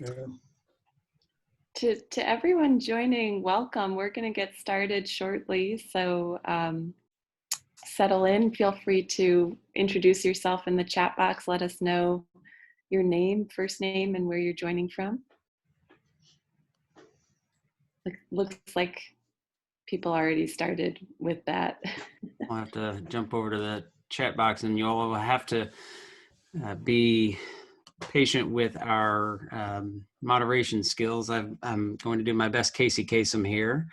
Yeah. To everyone joining, welcome. We're going to get started shortly, so settle in. Feel free to introduce yourself in the chat box. Let us know your name, first name, and where you're joining from. Looks like people already started with that. I'll have to jump over to the chat box, and you'll have to be patient with our moderation skills. I'm going to do my best Casey Kasem here,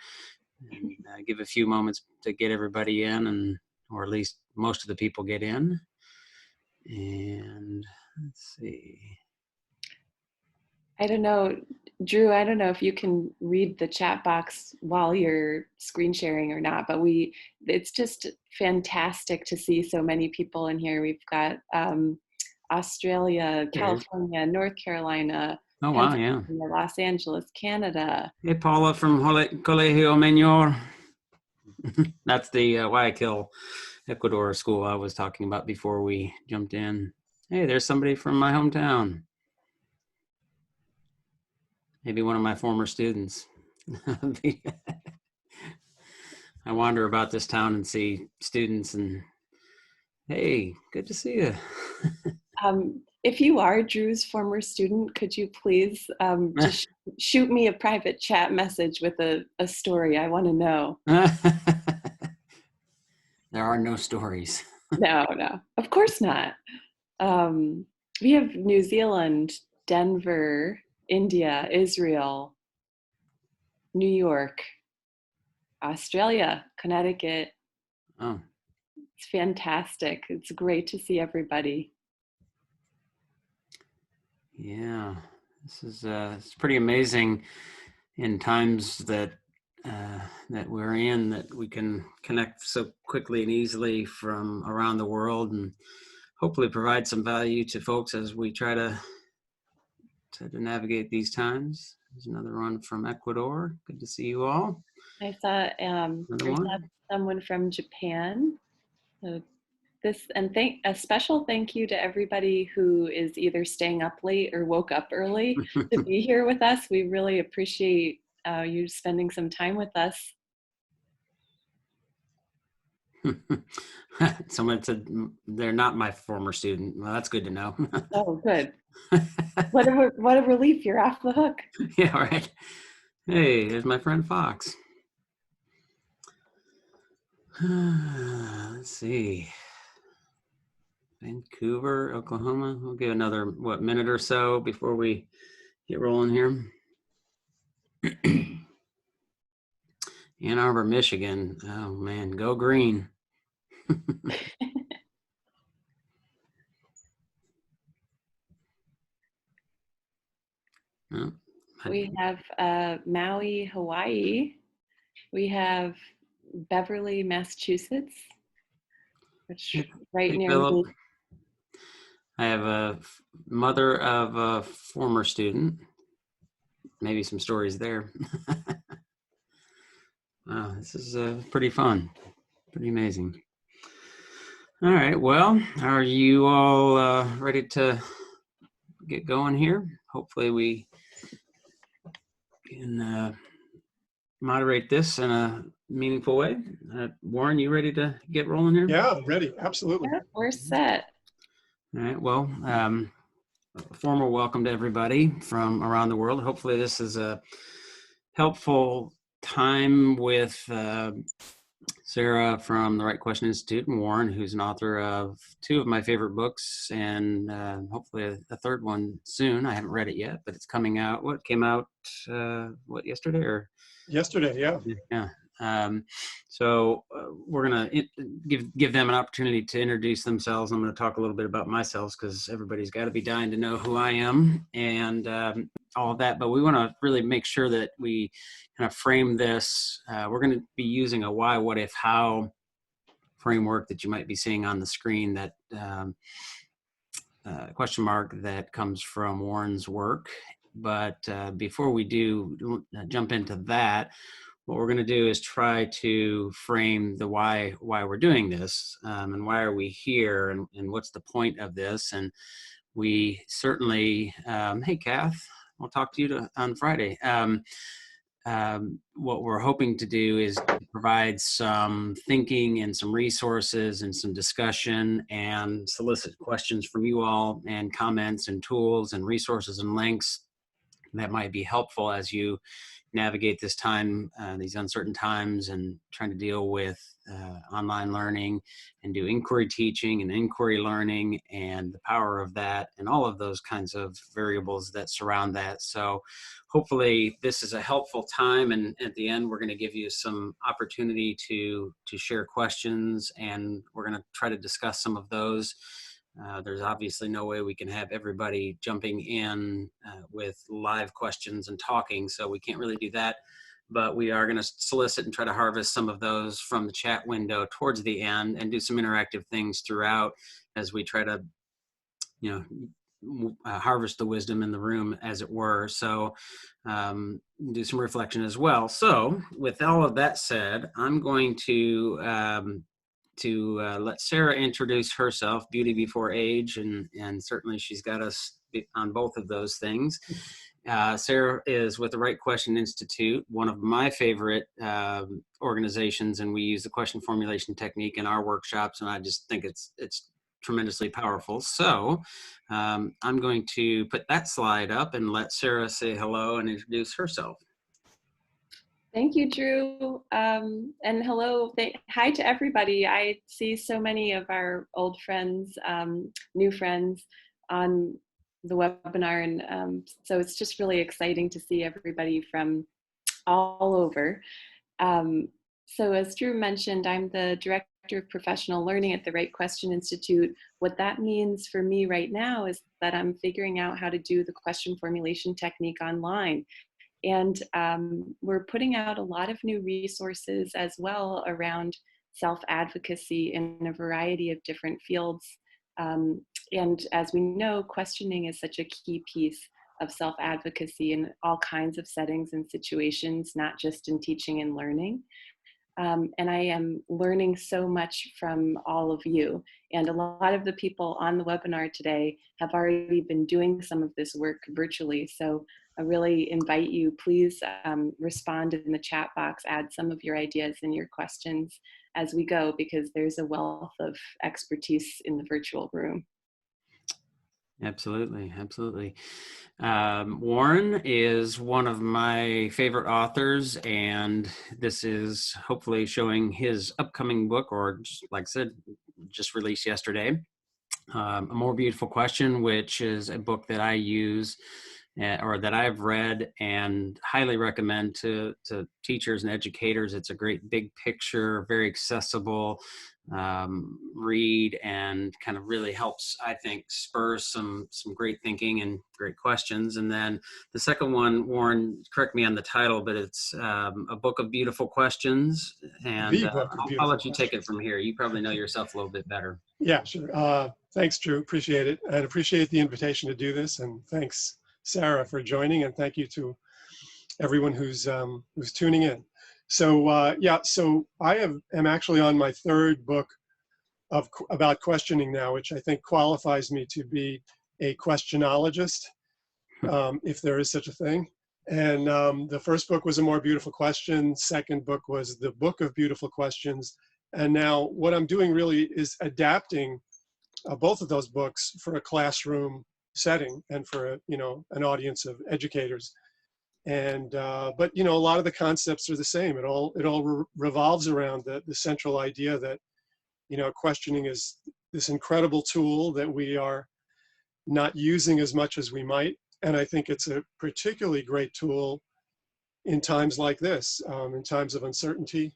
and give a few moments to get everybody in, or at least most of the people get in. And let's see. I don't know, Drew, I don't know if you can read the chat box while you're screen sharing or not, but it's just fantastic to see so many people in here. We've got Australia, California, North Carolina, oh wow, yeah, Los Angeles, Canada. Hey, Paula from Colegio Menor. That's the Guayaquil, Ecuador school I was talking about before we jumped in. Hey, there's somebody from my hometown. Maybe one of my former students. I wander about this town and see students, and hey, good to see you. If you are Drew's former student, could you please just shoot me a private chat message with a story? I want to know. There are no stories. No, of course not. We have New Zealand, Denver, India, Israel, New York, Australia, Connecticut. Oh, it's fantastic. It's great to see everybody. Yeah, this is it's pretty amazing in times that that we're in, that we can connect so quickly and easily from around the world, and hopefully provide some value to folks as we try to navigate these times. There's another one from Ecuador. Good to see you all. I saw someone from Japan. So a special thank you to everybody who is either staying up late or woke up early to be here with us. We really appreciate you spending some time with us. Someone said they're not my former student. Well, that's good to know. Oh, good. What a relief. You're off the hook. Yeah, right. Hey, there's my friend Fox. Let's see. Vancouver, Oklahoma. We'll give another, minute or so before we get rolling here. Ann Arbor, Michigan. Oh, man, go green. Oh, we have Maui, Hawaii. We have Beverly, Massachusetts, which right near me. I have a mother of a former student. Maybe some stories there. Wow, this is pretty fun, pretty amazing. All right, well, are you all ready to get going here? Hopefully we can moderate this in a meaningful way. Warren, you ready to get rolling here? Yeah, ready, absolutely. Yeah, we're set. All right, well, a formal welcome to everybody from around the world. Hopefully this is a helpful time with Sarah from the Right Question Institute, and Warren, who's an author of 2 of my favorite books, and hopefully a third one soon. I haven't read it yet, but it's coming out. What came out, yesterday or? Yesterday, yeah. Yeah. So we're going to give them an opportunity to introduce themselves. I'm going to talk a little bit about myself because everybody's got to be dying to know who I am and all of that. But we want to really make sure that we kind of frame this. We're going to be using a why, what, if, how framework that you might be seeing on the screen, that question mark that comes from Warren's work. But before we do jump into that, what we're going to do is try to frame the why we're doing this, and why are we here, and what's the point of this. And we certainly, hey, Kath, I'll talk to you on Friday. What we're hoping to do is provide some thinking and some resources and some discussion and solicit questions from you all and comments and tools and resources and links that might be helpful as you navigate this time, these uncertain times, and trying to deal with online learning and do inquiry teaching and inquiry learning and the power of that and all of those kinds of variables that surround that. So hopefully this is a helpful time, and at the end we're going to give you some opportunity to share questions, and we're going to try to discuss some of those. There's obviously no way we can have everybody jumping in with live questions and talking, so we can't really do that. But we are going to solicit and try to harvest some of those from the chat window towards the end and do some interactive things throughout as we try to, harvest the wisdom in the room, as it were. So do some reflection as well. So with all of that said, I'm going to let Sarah introduce herself, Beauty Before Age, and certainly she's got us on both of those things. Sarah is with the Right Question Institute, one of my favorite organizations, and we use the question formulation technique in our workshops, and I just think it's tremendously powerful. So I'm going to put that slide up and let Sarah say hello and introduce herself. Thank you, Drew. And hello, hi to everybody. I see so many of our old friends, new friends on the webinar. And so it's just really exciting to see everybody from all over. So as Drew mentioned, I'm the Director of Professional Learning at the Right Question Institute. What that means for me right now is that I'm figuring out how to do the question formulation technique online. And we're putting out a lot of new resources as well around self-advocacy in a variety of different fields. And as we know, questioning is such a key piece of self-advocacy in all kinds of settings and situations, not just in teaching and learning. And I am learning so much from all of you. And a lot of the people on the webinar today have already been doing some of this work virtually. So I really invite you, please respond in the chat box, add some of your ideas and your questions as we go, because there's a wealth of expertise in the virtual room. Absolutely, absolutely. Warren is one of my favorite authors, and this is hopefully showing his upcoming book, or like I said, just released yesterday, A More Beautiful Question, which is a book that I use or that I've read and highly recommend to teachers and educators. It's a great big picture, very accessible read, and kind of really helps, I think, spur some great thinking and great questions. And then the second one, Warren, correct me on the title, but it's A Book of Beautiful Questions. And I'll let you take it from here. You probably know yourself a little bit better. Yeah, sure. Thanks, Drew. Appreciate it. And appreciate the invitation to do this. And thanks, Sarah, for joining. And thank you to everyone who's tuning in. So yeah, so I am actually on my third book about questioning now, which I think qualifies me to be a questionologist, if there is such a thing. And the first book was A More Beautiful Question. Second book was The Book of Beautiful Questions. And now what I'm doing really is adapting both of those books for a classroom setting and for an audience of educators. And but a lot of the concepts are the same. It all revolves around the central idea that questioning is this incredible tool that we are not using as much as we might. And I think it's a particularly great tool in times like this, in times of uncertainty.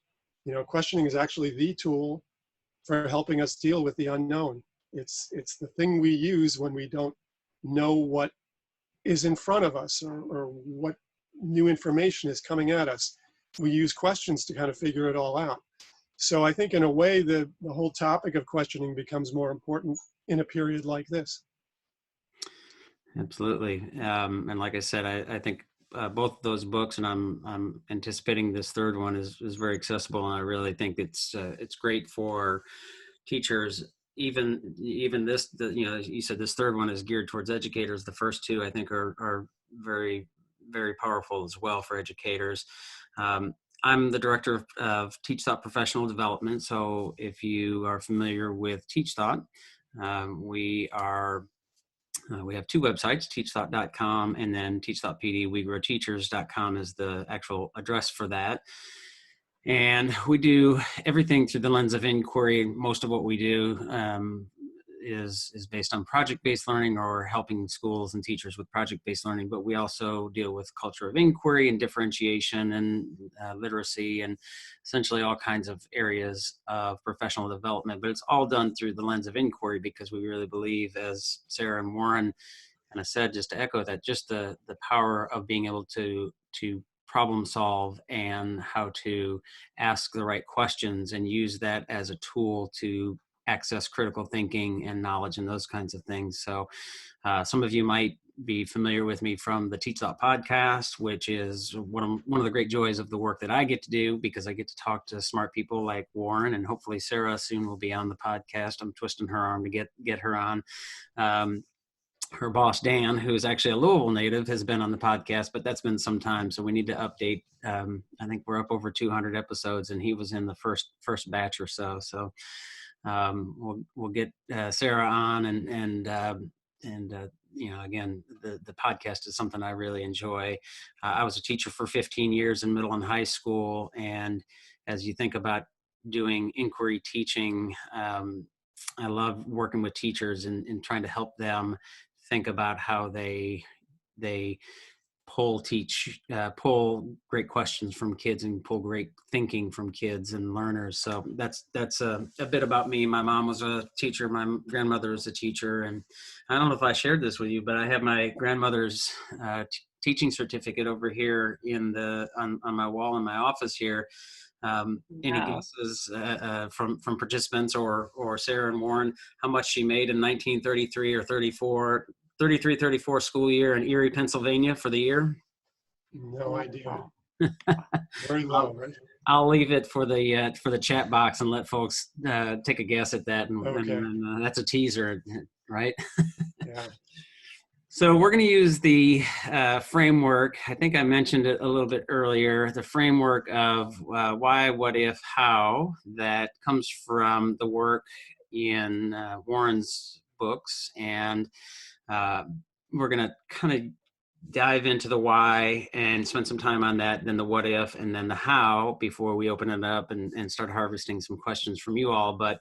Questioning is actually the tool for helping us deal with the unknown. It's the thing we use when we don't know what is in front of us or what new information is coming at us. We use questions to kind of figure it all out. So I think in a way, the whole topic of questioning becomes more important in a period like this. Absolutely. And like I said, I think both of those books, and I'm anticipating this third one is very accessible, and I really think it's great for teachers. Even this, you said this third one is geared towards educators. The first two, I think, are very, very powerful as well for educators. I'm the director of Teach Thought Professional Development. So if you are familiar with Teach Thought, we have two websites, teachthought.com and then TeachThoughtPD. WeGrowTeachers.com is the actual address for that. And we do everything through the lens of inquiry. Most of what we do is based on project-based learning or helping schools and teachers with project-based learning, but we also deal with culture of inquiry and differentiation and literacy and essentially all kinds of areas of professional development. But it's all done through the lens of inquiry because we really believe, as Sarah and Warren kind of said, just to echo that, just the power of being able to problem solve and how to ask the right questions and use that as a tool to access critical thinking and knowledge and those kinds of things. So some of you might be familiar with me from the Teach Thought podcast, which is one of the great joys of the work that I get to do, because I get to talk to smart people like Warren, and hopefully Sarah soon will be on the podcast. I'm twisting her arm to get her on. Her boss, Dan, who is actually a Louisville native, has been on the podcast, but that's been some time. So we need to update. I think we're up over 200 episodes and he was in the first batch or so. So we'll get Sarah on and again, the podcast is something I really enjoy. I was a teacher for 15 years in middle and high school. And as you think about doing inquiry teaching, I love working with teachers and trying to help them think about how they pull great questions from kids and pull great thinking from kids and learners. So that's a bit about me. My mom was a teacher. My grandmother was a teacher. And I don't know if I shared this with you, but I have my grandmother's teaching certificate over here on my wall in my office here. Any guesses from participants or Sarah and Warren, how much she made in 1933 or 34 school year in Erie, Pennsylvania for the year? No idea. Very low, right? I'll leave it for the chat box and let folks take a guess at that. And that's a teaser, right? Yeah. So we're going to use the framework. I think I mentioned it a little bit earlier, the framework of why, what if, how, that comes from the work in Warren's books. And we're going to kind of dive into the why and spend some time on that, then the what if, and then the how before we open it up and start harvesting some questions from you all. But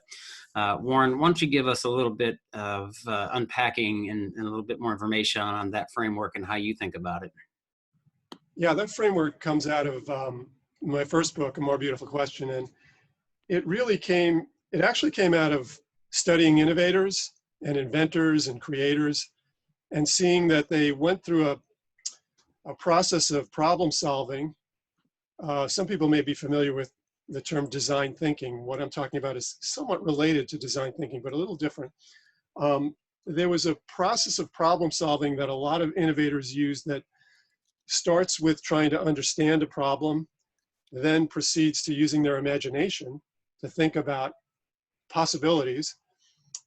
Warren, why don't you give us a little bit of unpacking and a little bit more information on that framework and how you think about it? Yeah, that framework comes out of my first book, A More Beautiful Question. And it actually came out of studying innovators and inventors and creators and seeing that they went through a process of problem solving. Some people may be familiar with the term design thinking. What I'm talking about is somewhat related to design thinking, but a little different. There was a process of problem solving that a lot of innovators use that starts with trying to understand a problem, then proceeds to using their imagination to think about possibilities,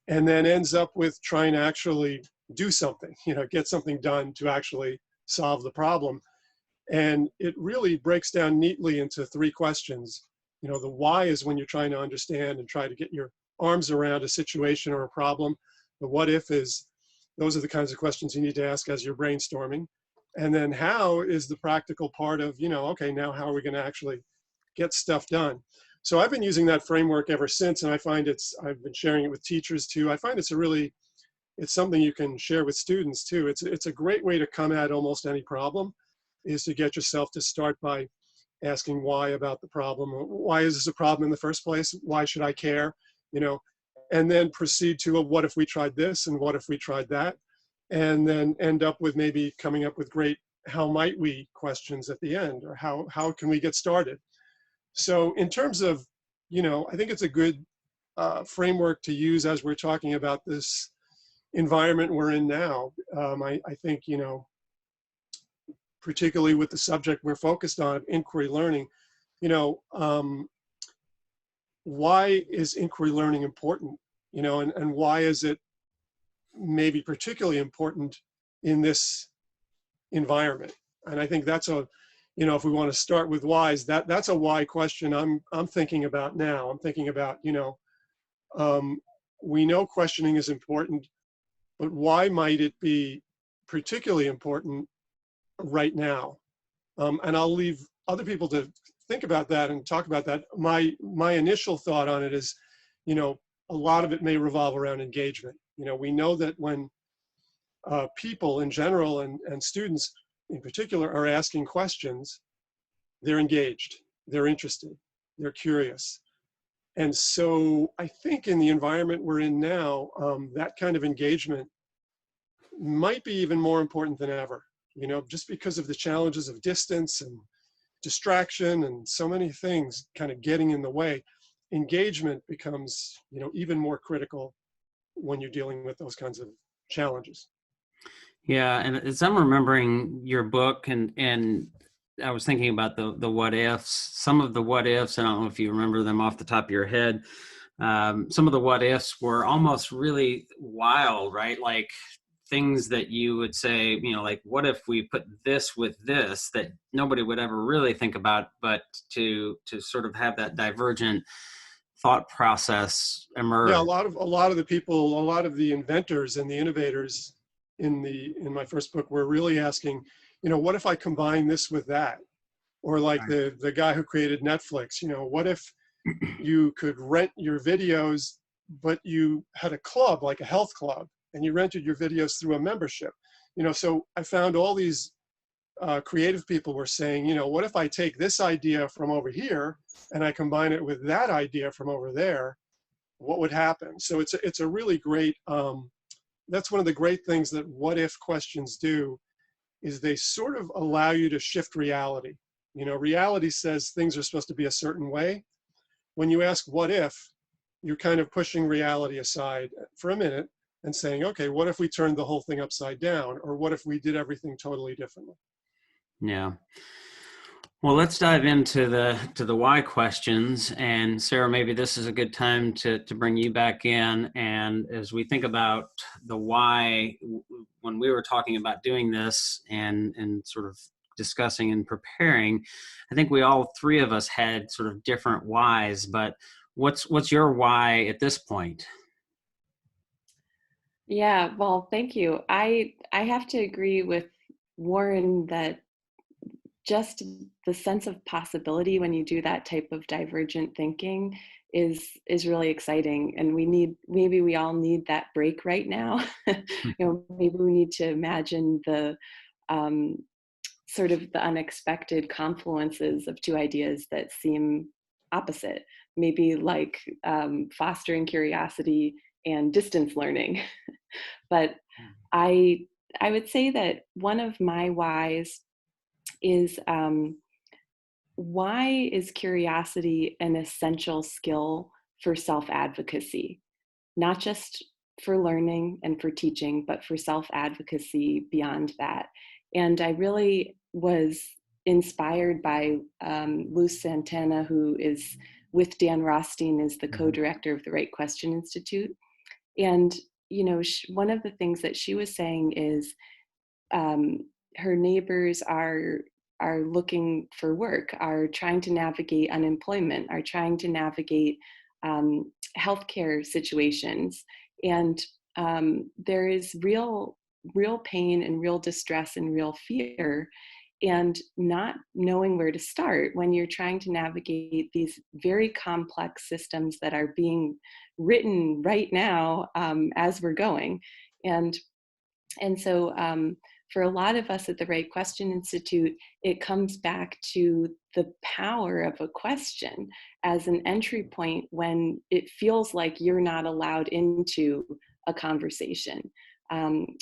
and then ends up with trying to actually do something, get something done to actually solve the problem. And it really breaks down neatly into three questions. The why is when you're trying to understand and try to get your arms around a situation or a problem. The what if is, those are the kinds of questions you need to ask as you're brainstorming. And then how is the practical part of, okay, now how are we going to actually get stuff done? So I've been using that framework ever since, and I find I've been sharing it with teachers too. I find it's something you can share with students too. It's a great way to come at almost any problem, is to get yourself to start by asking why about the problem. Why is this a problem in the first place? Why should I care? And then proceed to what if we tried this and what if we tried that? And then end up with maybe coming up with great how might we questions at the end, or how can we get started? So in terms of, I think it's a good framework to use as we're talking about this environment we're in now. I think, particularly with the subject we're focused on, inquiry learning, why is inquiry learning important? And why is it maybe particularly important in this environment? And I think that's a, you know, if we want to start with whys, that's a why question I'm thinking about now. I'm thinking about, you know, we know questioning is important, but why might it be particularly important right now? And I'll leave other people to think about that and talk about that. My initial thought on it is, you know, a lot of it may revolve around engagement. You know, we know that when people in general and students in particular are asking questions, they're engaged, they're interested, they're curious. And so I think in the environment we're in now, that kind of engagement might be even more important than ever, you know, just because of the challenges of distance and distraction and so many things kind of getting in the way. Engagement becomes, you know, even more critical when you're dealing with those kinds of challenges. Yeah, and as I'm remembering your book, and I was thinking about the what ifs, some of the what ifs, I don't know if you remember them off the top of your head. Some of the what ifs were almost really wild, right? Like things that you would say, you know, like, what if we put this with this that nobody would ever really think about, but to sort of have that divergent thought process Yeah, emerge. a lot of the people, a lot of the inventors and the innovators in my first book were really asking, you know, what if I combine this with that? Or like the guy who created Netflix, you know, what if you could rent your videos, but you had a club, like a health club, and you rented your videos through a membership? You know, so I found all these creative people were saying, you know, what if I take this idea from over here and I combine it with that idea from over there? What would happen? So it's a really great, that's one of the great things that what if questions do, is they sort of allow you to shift reality. You know, reality says things are supposed to be a certain way. When you ask what if, you're kind of pushing reality aside for a minute and saying, okay, what if we turned the whole thing upside down? Or what if we did everything totally differently? Yeah. Well, let's dive into the why questions. And Sarah, maybe this is a good time to bring you back in. And as we think about the why, when we were talking about doing this and sort of discussing and preparing, I think we all three of us had sort of different whys. But what's your why at this point? Yeah, well, thank you. I have to agree with Warren that just the sense of possibility when you do that type of divergent thinking is really exciting, and maybe we all need that break right now. You know, maybe we need to imagine the sort of the unexpected confluences of two ideas that seem opposite, maybe like fostering curiosity and distance learning. But I I would say that one of my whys is why is curiosity an essential skill for self-advocacy? Not just for learning and for teaching, but for self-advocacy beyond that. And I really was inspired by Luz Santana, who is with Dan Rothstein, is the co-director of the Right Question Institute. And, you know, one of the things that she was saying is her neighbors are looking for work, are trying to navigate unemployment, are trying to navigate healthcare situations, and there is real pain and real distress and real fear, and not knowing where to start when you're trying to navigate these very complex systems that are being written right now as we're going. And so for a lot of us at the Right Question Institute, it comes back to the power of a question as an entry point when it feels like you're not allowed into a conversation,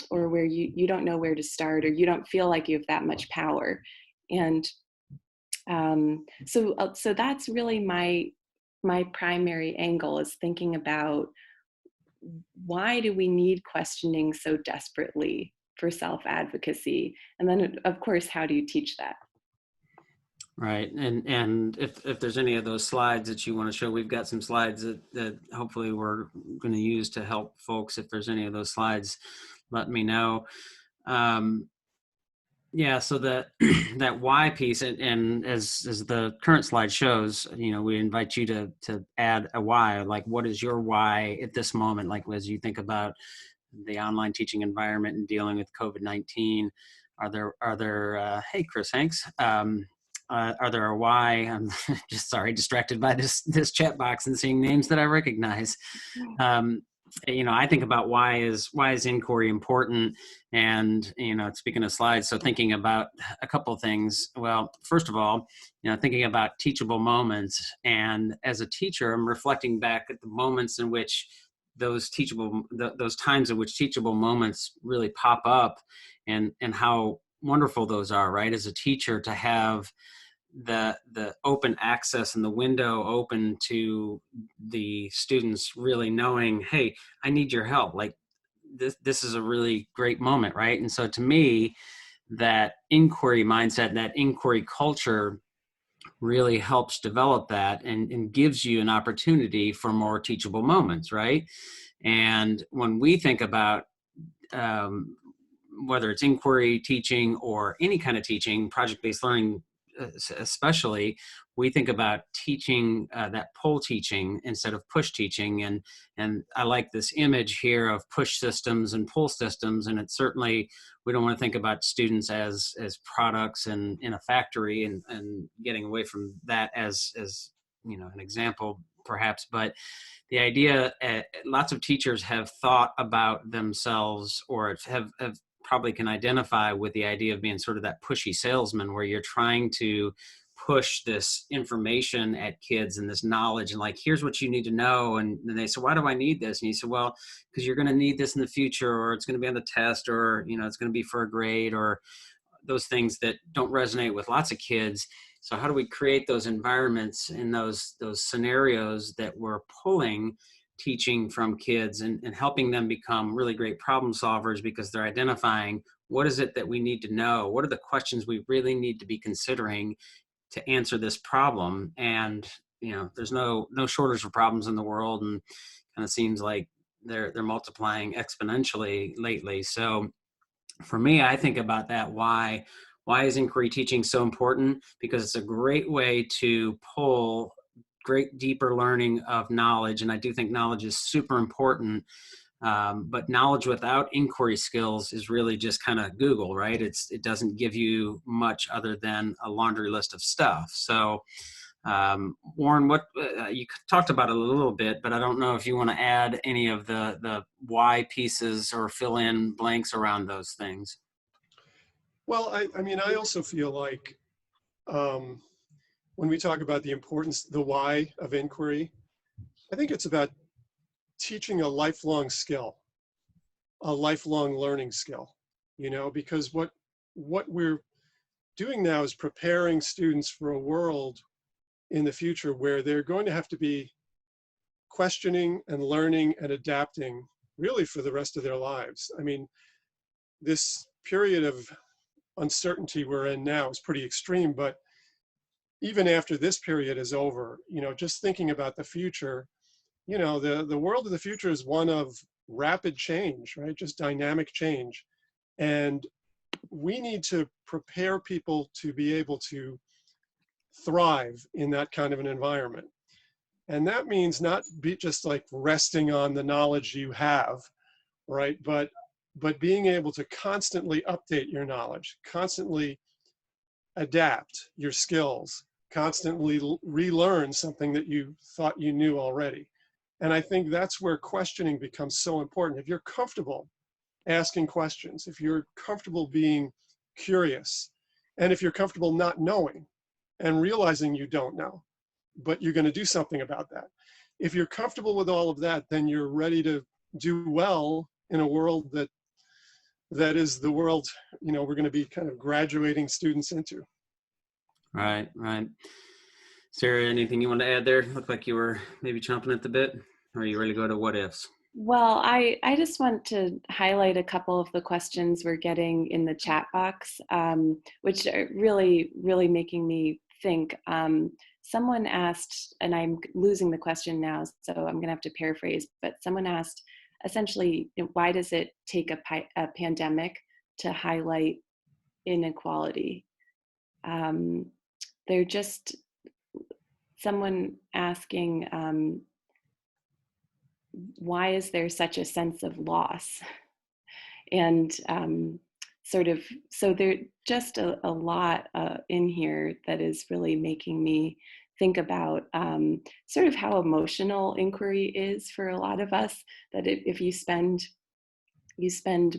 or where you don't know where to start, or you don't feel like you have that much power. And so that's really my primary angle, is thinking about why do we need questioning so desperately for self-advocacy? And then, of course, how do you teach that? Right. And if there's any of those slides that you want to show, we've got some slides that hopefully we're going to use to help folks. If there's any of those slides, let me know. Yeah, so that that why piece, and as the current slide shows, we invite you to add a why. Like, what is your why at this moment? Like, as you think about the online teaching environment and dealing with COVID-19, are there hey, Chris Hanks, are there a why? I'm just distracted by this chat box and seeing names that I recognize. Um, I think about why is inquiry important? And, speaking of slides, so thinking about a couple of things. Well, first of all, thinking about teachable moments. And as a teacher, I'm reflecting back at the moments in which those times in which teachable moments really pop up, and how wonderful those are, right? As a teacher, to have the open access and the window open to the students really knowing, hey, I need your help. Like, this is a really great moment, right? And so to me, that inquiry mindset, that inquiry culture really helps develop that, and gives you an opportunity for more teachable moments, right? And when we think about whether it's inquiry teaching or any kind of teaching, project-based learning especially, we think about teaching, that pull teaching instead of push teaching. And I like this image here of push systems and pull systems. And it's certainly, we don't want to think about students as products and in a factory, and getting away from that as an example perhaps. But the idea, lots of teachers have thought about themselves, or have probably can identify with the idea of being sort of that pushy salesman, where you're trying to push this information at kids and this knowledge, and like, here's what you need to know. And then they say, why do I need this? And you say, well, because you're going to need this in the future, or it's going to be on the test, or it's going to be for a grade, or those things that don't resonate with lots of kids. So how do we create those environments in those scenarios that we're pulling teaching from kids, and helping them become really great problem solvers, because they're identifying, what is it that we need to know? What are the questions we really need to be considering to answer this problem? And there's no shortage of problems in the world, and kind of seems like they're multiplying exponentially lately. So for me, I think about that. Why is inquiry teaching so important? Because it's a great way to pull great deeper learning of knowledge. And I do think knowledge is super important. But knowledge without inquiry skills is really just kind of Google, right? It doesn't give you much other than a laundry list of stuff. So Warren, what you talked about it a little bit, but I don't know if you want to add any of the why pieces or fill in blanks around those things. Well, I mean, I also feel like when we talk about the importance, the why of inquiry, I think it's about teaching a lifelong skill, a lifelong learning skill, because what we're doing now is preparing students for a world in the future where they're going to have to be questioning and learning and adapting really for the rest of their lives. I mean, this period of uncertainty we're in now is pretty extreme, but even after this period is over, just thinking about the future, the world of the future is one of rapid change, right? Just dynamic change. And we need to prepare people to be able to thrive in that kind of an environment. And that means not be just like resting on the knowledge you have, right? But being able to constantly update your knowledge, constantly adapt your skills, constantly relearn something that you thought you knew already. And I think that's where questioning becomes so important. If you're comfortable asking questions, if you're comfortable being curious, and if you're comfortable not knowing and realizing you don't know, but you're going to do something about that. If you're comfortable with all of that, then you're ready to do well in a world that is the world, we're going to be kind of graduating students into. Right. Sarah, anything you want to add there? Looked like you were maybe chomping at the bit. Or are you ready to go to what ifs? Well, I just want to highlight a couple of the questions we're getting in the chat box, which are really, really making me think. Someone asked, and I'm losing the question now, so I'm going to have to paraphrase, but someone asked, essentially, why does it take a pandemic to highlight inequality. They're just someone asking, why is there such a sense of loss? And sort of, so there just a lot in here that is really making me think about sort of how emotional inquiry is for a lot of us, that if you spend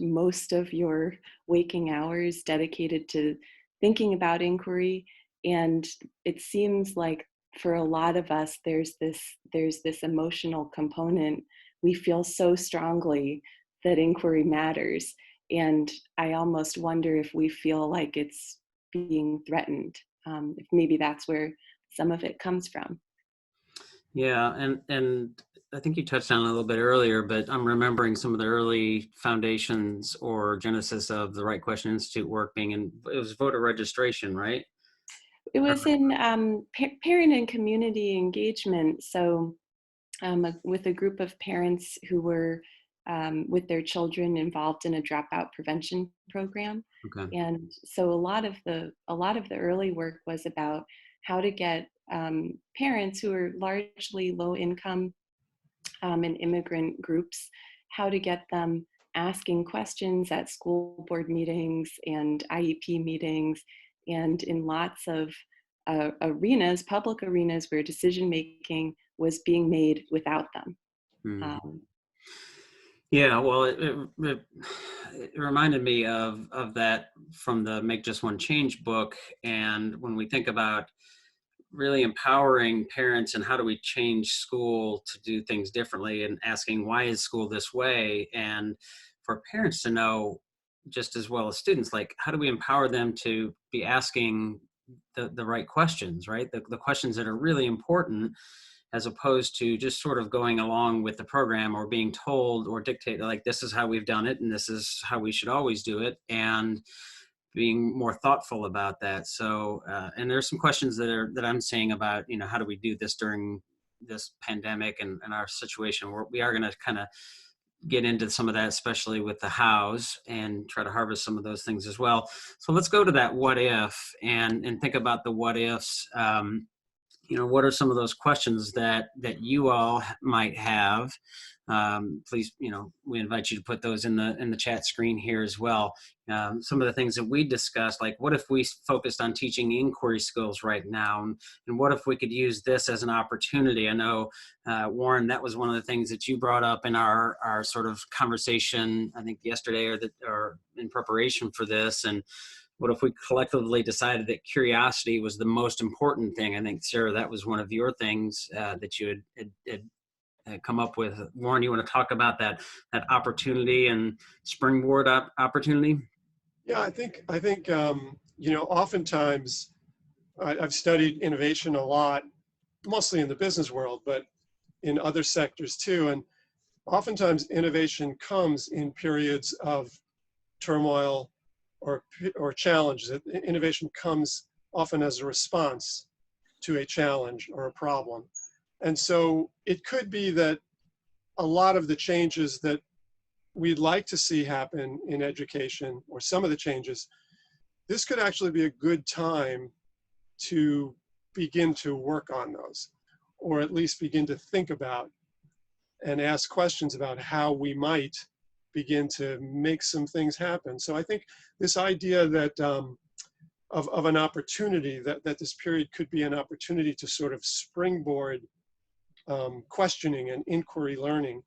most of your waking hours dedicated to thinking about inquiry, and it seems like for a lot of us there's this emotional component. We feel so strongly that inquiry matters, and I almost wonder if we feel like it's being threatened, if maybe that's where some of it comes from. Yeah, and I think you touched on it a little bit earlier, but I'm remembering some of the early foundations or genesis of the Right Question Institute work being in, it was voter registration, right? It was in parent and community engagement. So with a group of parents who were with their children involved in a dropout prevention program. Okay. And so a lot of the early work was about how to get parents who are largely low income and immigrant groups, how to get them asking questions at school board meetings and IEP meetings, and in lots of arenas, public arenas, where decision making was being made without them. Mm-hmm. Yeah, well, it reminded me of that from the Make Just One Change book. And when we think about really empowering parents and how do we change school to do things differently, and asking why is school this way, and for parents to know just as well as students, like how do we empower them to be asking the right questions, right? The questions that are really important, as opposed to just sort of going along with the program or being told or dictated, like this is how we've done it and this is how we should always do it, and being more thoughtful about that. So, and there's some questions that I'm saying about, how do we do this during this pandemic and our situation, where we are going to kind of get into some of that, especially with the hows, and try to harvest some of those things as well. So let's go to that what if and think about the what ifs. What are some of those questions that you all might have? Please, we invite you to put those in the chat screen here as well. Some of the things that we discussed, like what if we focused on teaching inquiry skills right now, and what if we could use this as an opportunity? I know, Warren, that was one of the things that you brought up in our sort of conversation, I think yesterday or in preparation for this. And what if we collectively decided that curiosity was the most important thing? I think, Sarah, that was one of your things that you had come up with. Warren, you want to talk about that opportunity and springboard opportunity? Yeah, I think oftentimes I've studied innovation a lot, mostly in the business world, but in other sectors too. And oftentimes innovation comes in periods of turmoil or challenges. Innovation comes often as a response to a challenge or a problem. And so it could be that a lot of the changes that we'd like to see happen in education, or some of the changes, this could actually be a good time to begin to work on those, or at least begin to think about and ask questions about how we might begin to make some things happen. So I think this idea that of an opportunity, that this period could be an opportunity to sort of springboard questioning and inquiry learning.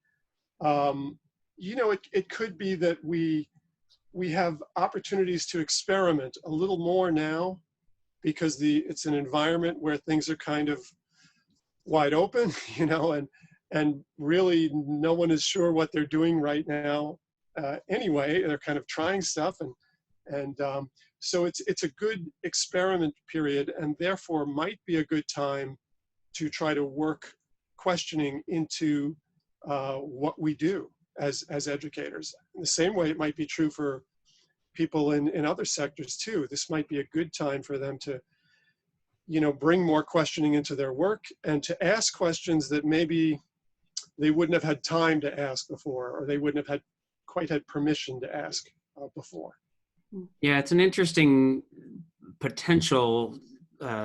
It could be that we have opportunities to experiment a little more now, because it's an environment where things are kind of wide open, and really no one is sure what they're doing right now. Anyway, they're kind of trying stuff, and so it's a good experiment period, and therefore might be a good time to try to work questioning into what we do as educators. In the same way, it might be true for people in other sectors too. This might be a good time for them to bring more questioning into their work, and to ask questions that maybe they wouldn't have had time to ask before, or they wouldn't have quite had permission to ask before. Yeah, it's an interesting potential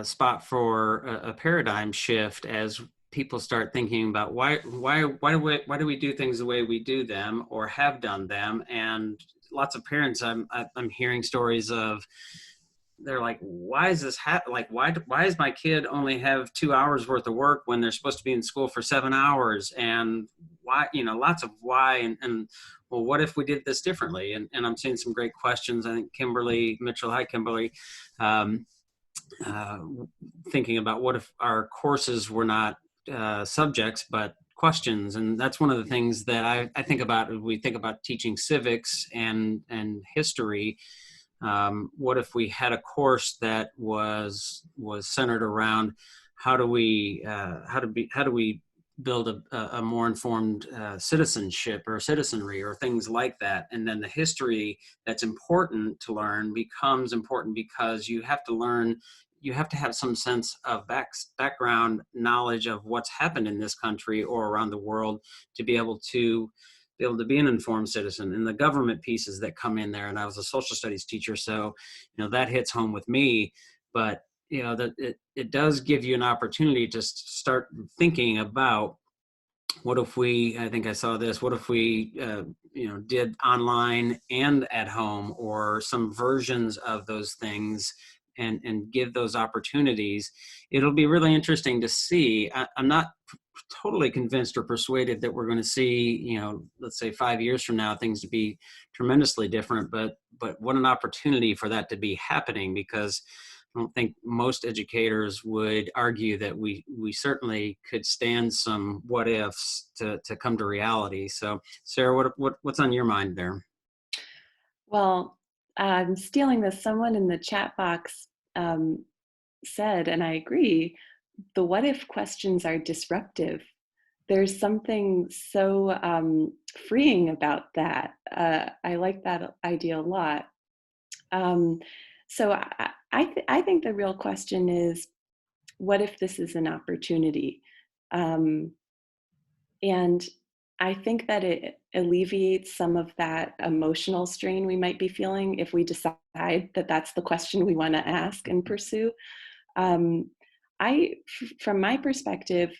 spot for a paradigm shift as people start thinking about why do we do things the way we do them or have done them. And lots of parents, I'm hearing stories of, they're like, why is this like why does my kid only have 2 hours worth of work when they're supposed to be in school for 7 hours? And why, lots of why, and well, what if we did this differently? And I'm seeing some great questions. I think Kimberly Mitchell, hi Kimberly, um, uh, thinking about what if our courses were not subjects but questions. And that's one of the things that I think about when we think about teaching civics and history. What if we had a course that was centered around how do we build a more informed citizenship or citizenry or things like that? And then the history that's important to learn becomes important because you have to learn, you have to have some sense of background knowledge of what's happened in this country or around the world to be able to be an informed citizen. And the government pieces that come in there, and I was a social studies teacher, so that hits home with me. But that it does give you an opportunity to start thinking about, what if we, I think I saw this, what if we did online and at home, or some versions of those things, and give those opportunities. It'll be really interesting to see. I'm not totally convinced or persuaded that we're going to see, let's say 5 years from now, things to be tremendously different, but what an opportunity for that to be happening, because I don't think most educators would argue that we certainly could stand some what ifs to come to reality. So Sarah, what's on your mind there? Well, I'm stealing this. Someone in the chat box said, and I agree, the what if questions are disruptive. There's something so freeing about that. I like that idea a lot. So I think the real question is, what if this is an opportunity? And I think that it alleviates some of that emotional strain we might be feeling if we decide that that's the question we want to ask and pursue. From my perspective,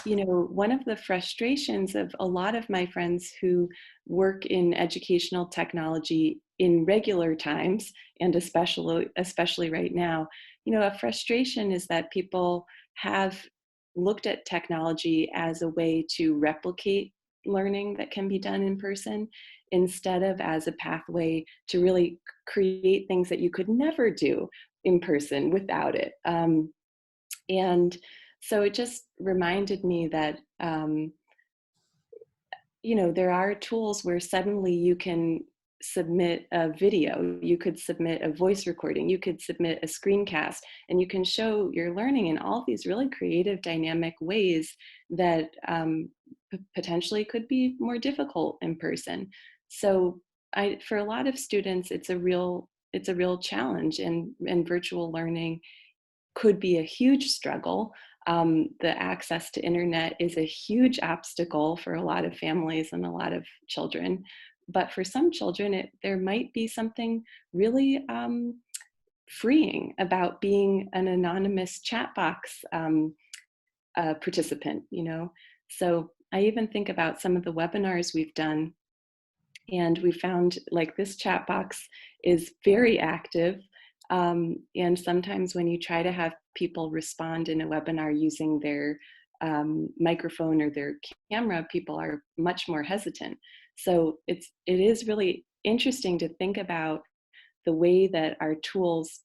one of the frustrations of a lot of my friends who work in educational technology in regular times, and especially right now, a frustration is that people have looked at technology as a way to replicate learning that can be done in person, instead of as a pathway to really create things that you could never do in person without it. And so it just reminded me that, there are tools where suddenly you can submit a video, you could submit a voice recording, you could submit a screencast, and you can show your learning in all these really creative, dynamic ways that potentially could be more difficult in person. So for a lot of students, it's a real challenge, and virtual learning could be a huge struggle. The access to internet is a huge obstacle for a lot of families and a lot of children. But for some children, there might be something really freeing about being an anonymous chat box participant, So I even think about some of the webinars we've done, and we found like this chat box is very active. And sometimes when you try to have people respond in a webinar using their microphone or their camera, people are much more hesitant. So it is really interesting to think about the way that our tools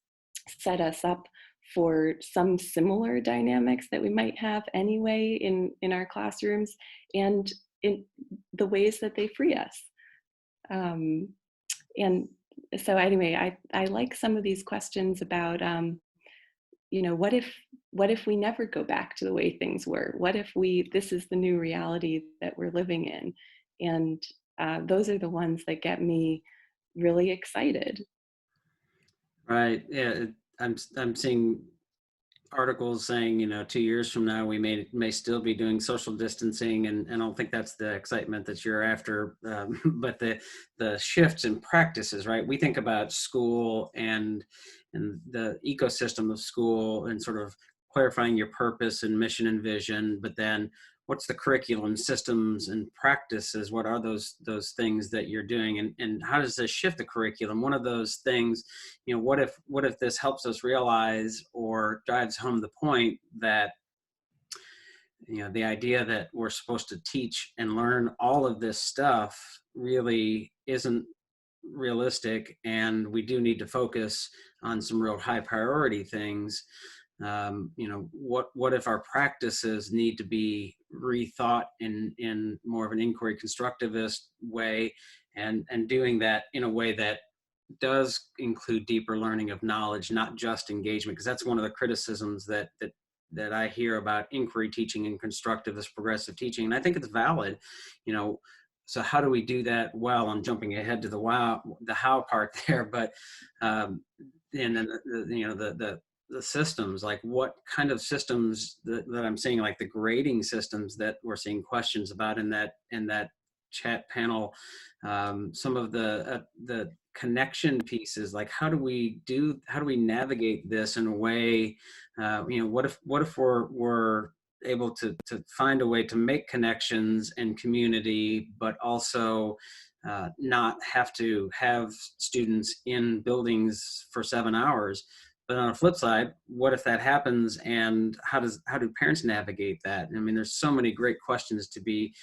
set us up for some similar dynamics that we might have anyway in our classrooms, and in the ways that they free us. And so anyway, I like some of these questions about, what if we never go back to the way things were? What if this is the new reality that we're living in? And those are the ones that get me really excited. Right. Yeah. I'm seeing articles saying, 2 years from now, we may still be doing social distancing. And I don't think that's the excitement that you're after. But the shifts in practices, right? We think about school and the ecosystem of school and sort of clarifying your purpose and mission and vision, but then what's the curriculum, systems, and practices? What are those things that you're doing, and how does this shift the curriculum? One of those things, what if this helps us realize or drives home the point that the idea that we're supposed to teach and learn all of this stuff really isn't realistic, and we do need to focus on some real high priority things. What if our practices need to be rethought in more of an inquiry constructivist way, and doing that in a way that does include deeper learning of knowledge, not just engagement? Because that's one of the criticisms that I hear about inquiry teaching and constructivist progressive teaching, and I think it's valid. So how do we do that well? I'm jumping ahead to the how part there, but and then the systems, like what kind of systems that I'm seeing, like the grading systems that we're seeing questions about in that chat panel, some of the connection pieces, like how do we navigate this in a way, what if we're able to find a way to make connections and community, but also not have to have students in buildings for 7 hours. But on the flip side, what if that happens, and how do parents navigate that? I mean, there's so many great questions to be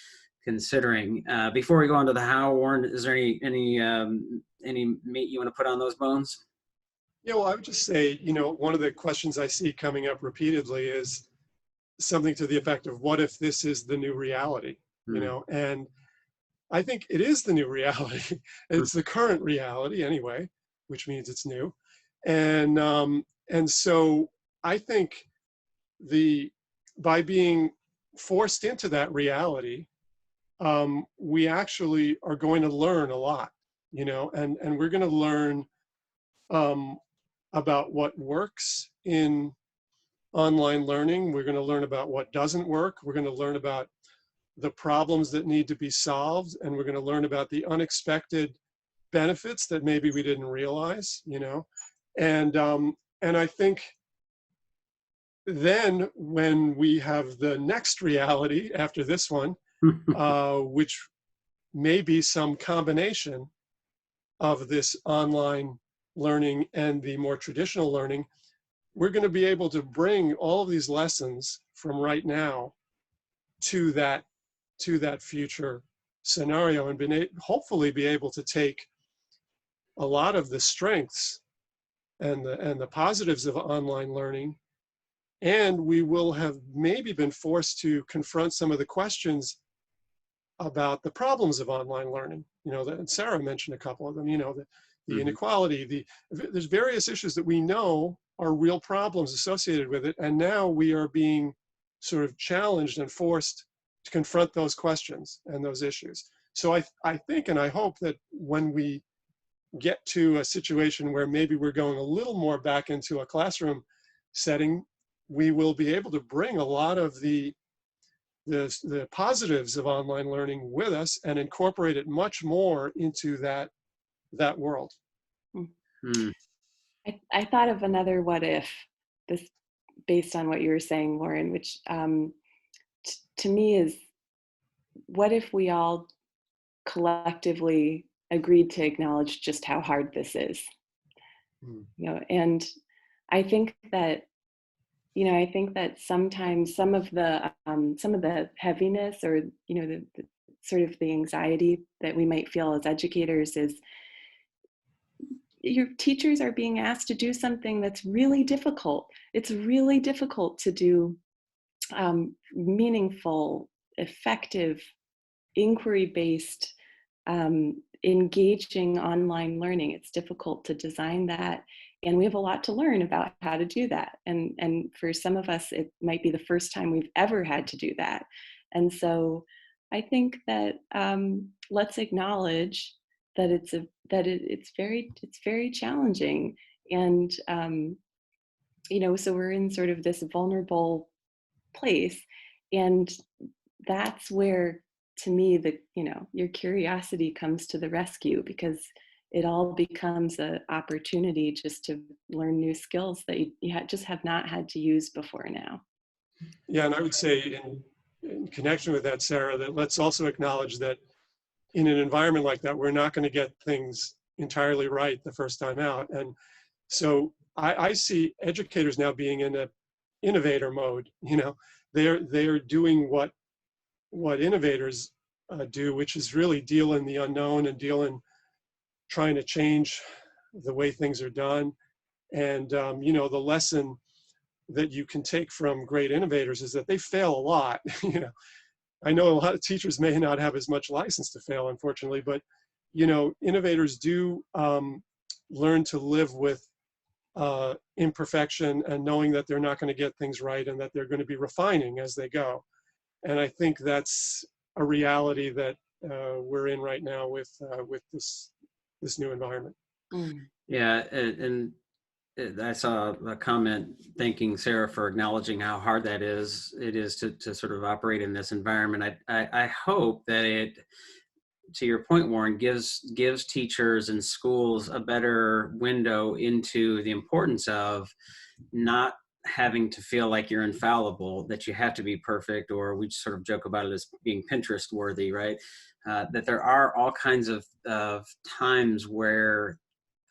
considering. Before we go on to the how, Warren, is there any meat you want to put on those bones? Yeah, well, I would just say, one of the questions I see coming up repeatedly is something to the effect of, what if this is the new reality? And I think it is the new reality. It's the current reality anyway, which means it's new. And so I think by being forced into that reality, we actually are going to learn a lot, and we're going to learn about what works in online learning. We're going to learn about what doesn't work. We're going to learn about the problems that need to be solved, and we're going to learn about the unexpected benefits that maybe we didn't realize, and I think then when we have the next reality after this one, which may be some combination of this online learning and the more traditional learning, we're going to be able to bring all of these lessons from right now to that future scenario, and hopefully be able to take a lot of the strengths and the positives of online learning, and we will have maybe been forced to confront some of the questions about the problems of online learning. And Sarah mentioned a couple of them. The inequality, there's various issues that we know are real problems associated with it, and now we are being sort of challenged and forced to confront those questions and those issues. So I think and I hope that when we get to a situation where maybe we're going a little more back into a classroom setting, we will be able to bring a lot of the positives of online learning with us and incorporate it much more into that world. I thought of another what if, this based on what you were saying, Lauren, which to me is, what if we all collectively agreed to acknowledge just how hard this is? And I think that sometimes some of the heaviness, or the sort of the anxiety that we might feel as educators is, your teachers are being asked to do something that's really difficult. It's really difficult to do meaningful, effective, inquiry-based, engaging online learning. It's difficult to design that, and we have a lot to learn about how to do that. And for some of us, it might be the first time we've ever had to do that. And so I think that let's acknowledge that it's very challenging, and so we're in sort of this vulnerable place. And that's where, to me, your curiosity comes to the rescue, because it all becomes an opportunity just to learn new skills that you just have not had to use before now. Yeah, and I would say in connection with that, Sarah, that let's also acknowledge that in an environment like that, we're not going to get things entirely right the first time out. And so I see educators now being in a innovator mode. They're doing what innovators do, which is really deal in the unknown and deal in trying to change the way things are done. And the lesson that you can take from great innovators is that they fail a lot. I know a lot of teachers may not have as much license to fail, unfortunately, but innovators do learn to live with imperfection and knowing that they're not going to get things right and that they're going to be refining as they go. And I think that's a reality that we're in right now with this new environment. Yeah, and I saw a comment thanking Sarah for acknowledging how hard it is to sort of operate in this environment. I hope that it, to your point, Warren, gives teachers and schools a better window into the importance of not having to feel like you're infallible, that you have to be perfect, or we sort of joke about it as being Pinterest worthy, right? That there are all kinds of times where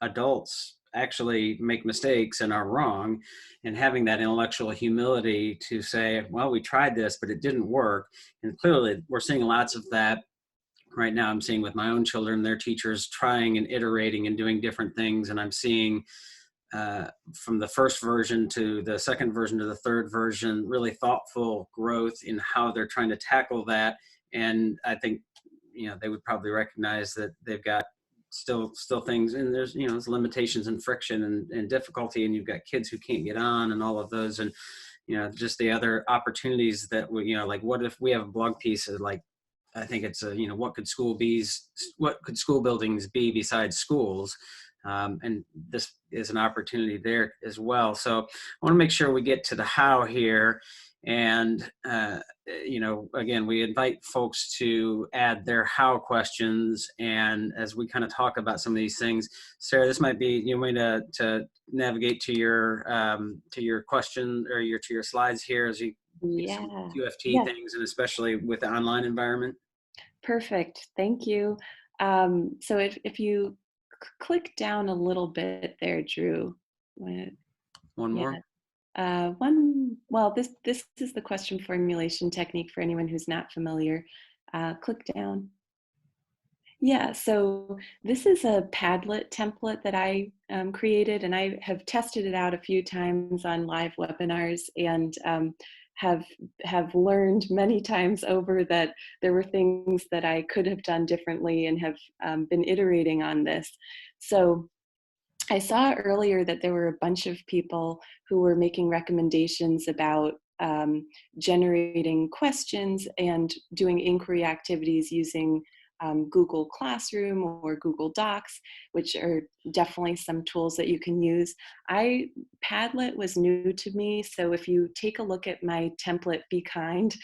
adults actually make mistakes and are wrong, and having that intellectual humility to say, well, we tried this, but it didn't work. And clearly we're seeing lots of that right now. I'm seeing with my own children, their teachers trying and iterating and doing different things. And I'm seeing from the first version to the second version to the third version, really thoughtful growth in how they're trying to tackle that. And I think, they would probably recognize that they've got still things, and there's limitations and friction and difficulty, and you've got kids who can't get on and all of those, and just the other opportunities that we, like, what if we have a blog piece of, like, I think it's what could school buildings be besides schools, and this is an opportunity there as well. So I want to make sure we get to the how here. And, again, we invite folks to add their how questions. And as we kind of talk about some of these things, Sarah, this might be, you want me to navigate to your question or to your slides here as you get some QFT things, and especially with the online environment. Perfect. Thank you. So if you click down a little bit there, Drew. One more. Well, this is the question formulation technique for anyone who's not familiar. Click down. Yeah, so this is a Padlet template that I created, and I have tested it out a few times on live webinars, and have learned many times over that there were things that I could have done differently, and have been iterating on this. So I saw earlier that there were a bunch of people who were making recommendations about generating questions and doing inquiry activities using Google Classroom or Google Docs, which are definitely some tools that you can use. Padlet was new to me, so if you take a look at my template, Be Kind,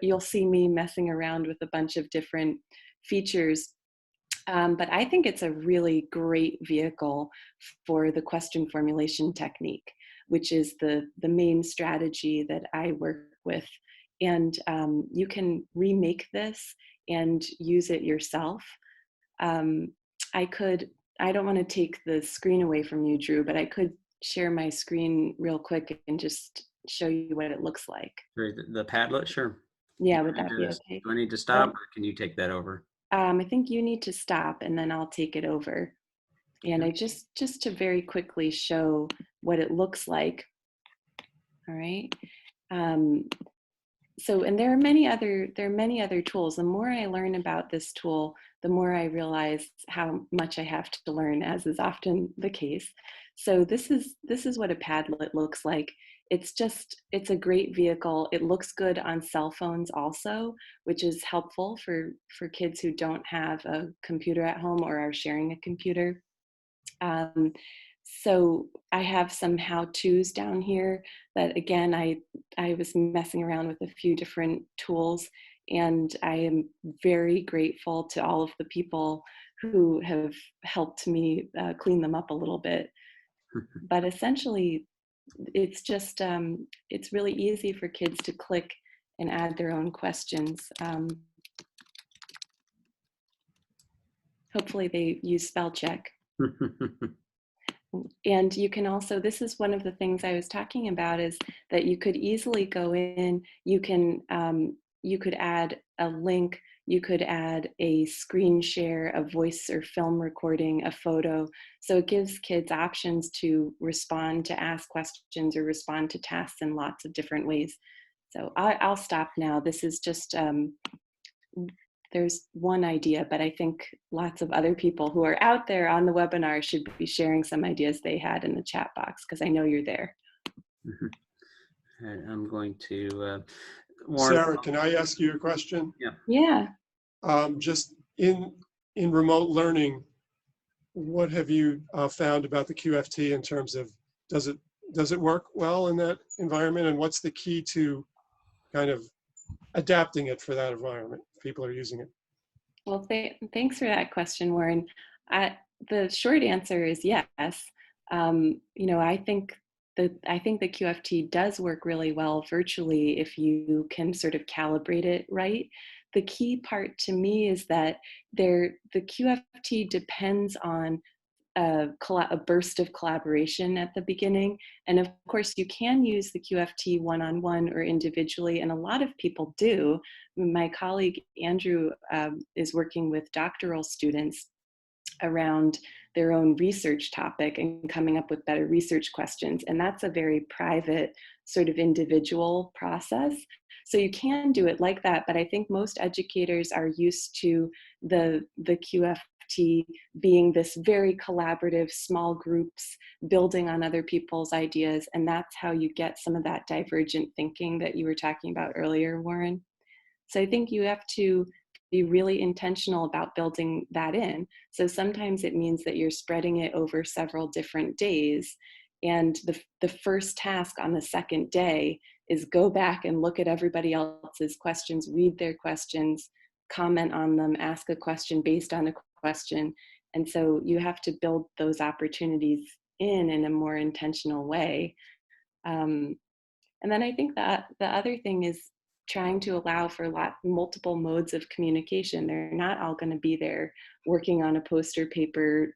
you'll see me messing around with a bunch of different features. But I think it's a really great vehicle for the question formulation technique, which is the main strategy that I work with. And you can remake this and use it yourself. I don't want to take the screen away from you, Drew, but I could share my screen real quick and just show you what it looks like. The Padlet, sure. Yeah, would that be okay? Do I need to stop, or can you take that over? I think you need to stop, and then I'll take it over. And I just to very quickly show what it looks like. All right. So, and there are many other tools. The more I learn about this tool, the more I realize how much I have to learn, as is often the case. So this is what a Padlet looks like. It's a great vehicle. It looks good on cell phones also, which is helpful for kids who don't have a computer at home or are sharing a computer. So I have some how-tos down here that, again, I was messing around with a few different tools, and I am very grateful to all of the people who have helped me clean them up a little bit. But essentially, it's just, it's really easy for kids to click and add their own questions. Hopefully they use spell check. And you can also, this is one of the things I was talking about, is that you could easily go in, you could add a link, you could add a screen share, a voice or film recording, a photo. So it gives kids options to respond, to ask questions, or respond to tasks in lots of different ways. So I'll stop now. This is just, there's one idea, but I think lots of other people who are out there on the webinar should be sharing some ideas they had in the chat box, because I know you're there. I'm going to, Sarah, can I ask you a question? Yeah. Just in remote learning, what have you found about the QFT in terms of, does it work well in that environment, and what's the key to kind of adapting it for that environment if people are using it? Well, thanks for that question, Warren. The short answer is yes. I think the QFT does work really well virtually if you can sort of calibrate it right. The key part to me is that the QFT depends on a burst of collaboration at the beginning. And of course, you can use the QFT one-on-one or individually, and a lot of people do. My colleague Andrew is working with doctoral students around their own research topic and coming up with better research questions. And that's a very private, sort of individual process. So you can do it like that, but I think most educators are used to the QFT being this very collaborative, small groups, building on other people's ideas. And that's how you get some of that divergent thinking that you were talking about earlier, Warren. So I think you have to be really intentional about building that in. So sometimes it means that you're spreading it over several different days. And the first task on the second day is go back and look at everybody else's questions, read their questions, comment on them, ask a question based on a question. And so you have to build those opportunities in a more intentional way. And then I think that the other thing is trying to allow for multiple modes of communication. They're not all going to be there working on a poster paper,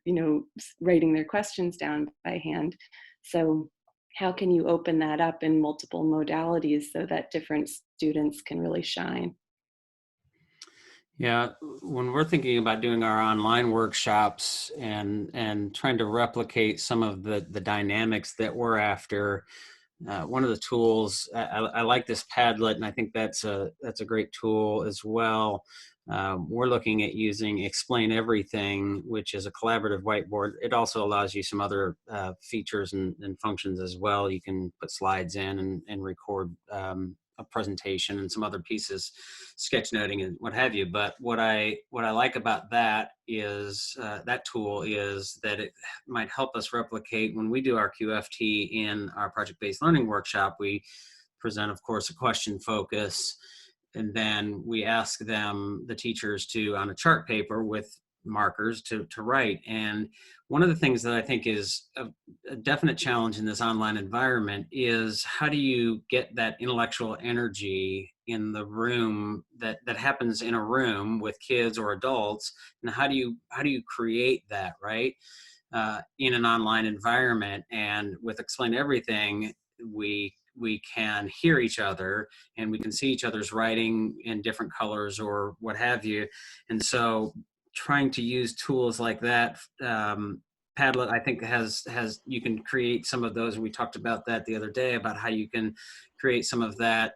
writing their questions down by hand. So how can you open that up in multiple modalities so that different students can really shine? Yeah, when we're thinking about doing our online workshops and trying to replicate some of the dynamics that we're after, one of the tools, I like this Padlet, and I think that's a great tool as well. We're looking at using Explain Everything, which is a collaborative whiteboard. It also allows you some other features and functions as well. You can put slides in and record a presentation and some other pieces, sketchnoting and what have you. But what I like about that is that tool is that it might help us replicate when we do our QFT in our project-based learning workshop. We present, of course, a question focus, and then we ask them, the teachers, to, on a chart paper with markers, to write. And one of the things that I think is a definite challenge in this online environment is, how do you get that intellectual energy in the room that happens in a room with kids or adults, and how do you create that, right, in an online environment? And with Explain Everything, we can hear each other and we can see each other's writing in different colors or what have you. And so trying to use tools like that, Padlet, I think has you can create some of those. We talked about that the other day, about how you can create some of that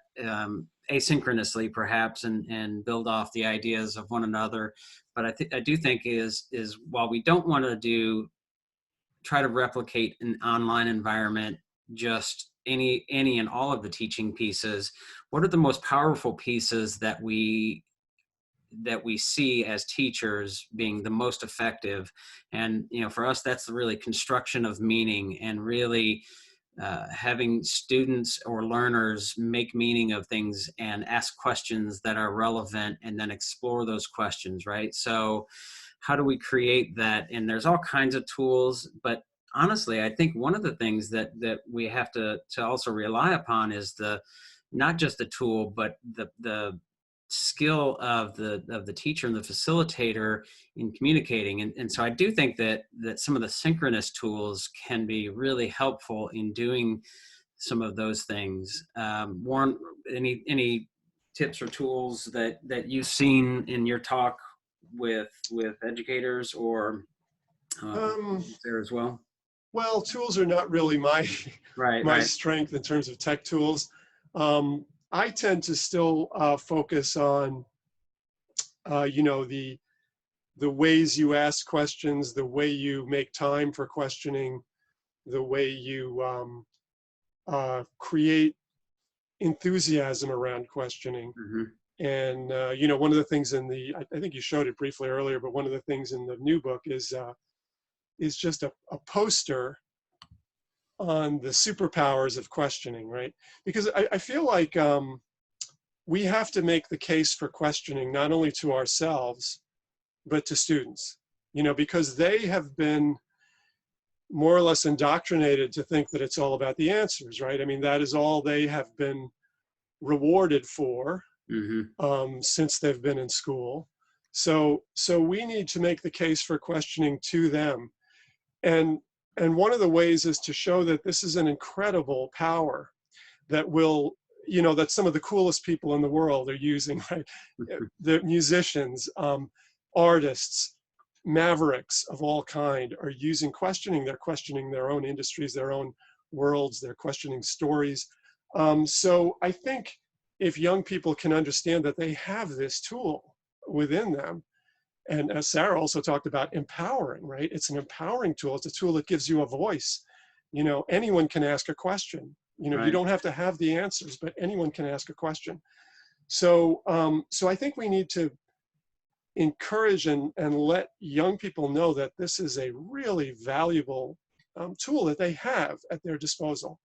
asynchronously perhaps, and build off the ideas of one another. But I do think is while we don't want to try to replicate an online environment, just any and all of the teaching pieces, what are the most powerful pieces that we that we see as teachers being the most effective. And, for us, that's really construction of meaning, and really having students or learners make meaning of things and ask questions that are relevant, and then explore those questions, right? So how do we create that? And there's all kinds of tools, but honestly, I think one of the things that we have to also rely upon is not just the tool, but the skill of the teacher and the facilitator in communicating. And so I do think that some of the synchronous tools can be really helpful in doing some of those things. Warren, any tips or tools that you've seen in your talk with educators, or there as well? Well, tools are not really my Right. strength in terms of tech tools. I tend to still focus on, the ways you ask questions, the way you make time for questioning, the way you create enthusiasm around questioning. Mm-hmm. And, one of the things I think you showed it briefly earlier, but one of the things in the new book is just a poster on the superpowers of questioning, right? Because I feel like we have to make the case for questioning, not only to ourselves, but to students, because they have been more or less indoctrinated to think that it's all about the answers, right? I mean, that is all they have been rewarded for since they've been in school. So we need to make the case for questioning to them. And one of the ways is to show that this is an incredible power that will, that some of the coolest people in the world are using, right? The musicians, artists, mavericks of all kind are using questioning. They're questioning their own industries, their own worlds, they're questioning stories. So I think if young people can understand that they have this tool within them, and as Sarah also talked about, empowering, right? It's an empowering tool. It's a tool that gives you a voice. Anyone can ask a question. Right. You don't have to have the answers, but anyone can ask a question. So I think we need to encourage and let young people know that this is a really valuable tool that they have at their disposal.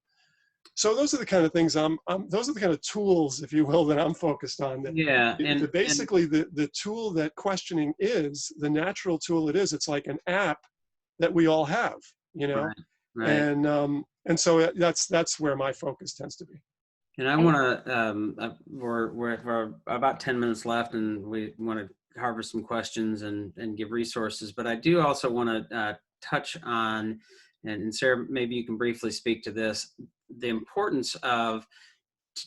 So those are the kind of things those are the kind of tools, if you will, that I'm focused on. Yeah. Basically the tool that questioning is, the natural tool it is, it's like an app that we all have, Right. And so that's where my focus tends to be. And I want to, we're about 10 minutes left, and we want to harvest some questions and give resources, but I do also want to touch on, and Sarah, maybe you can briefly speak to this, the importance of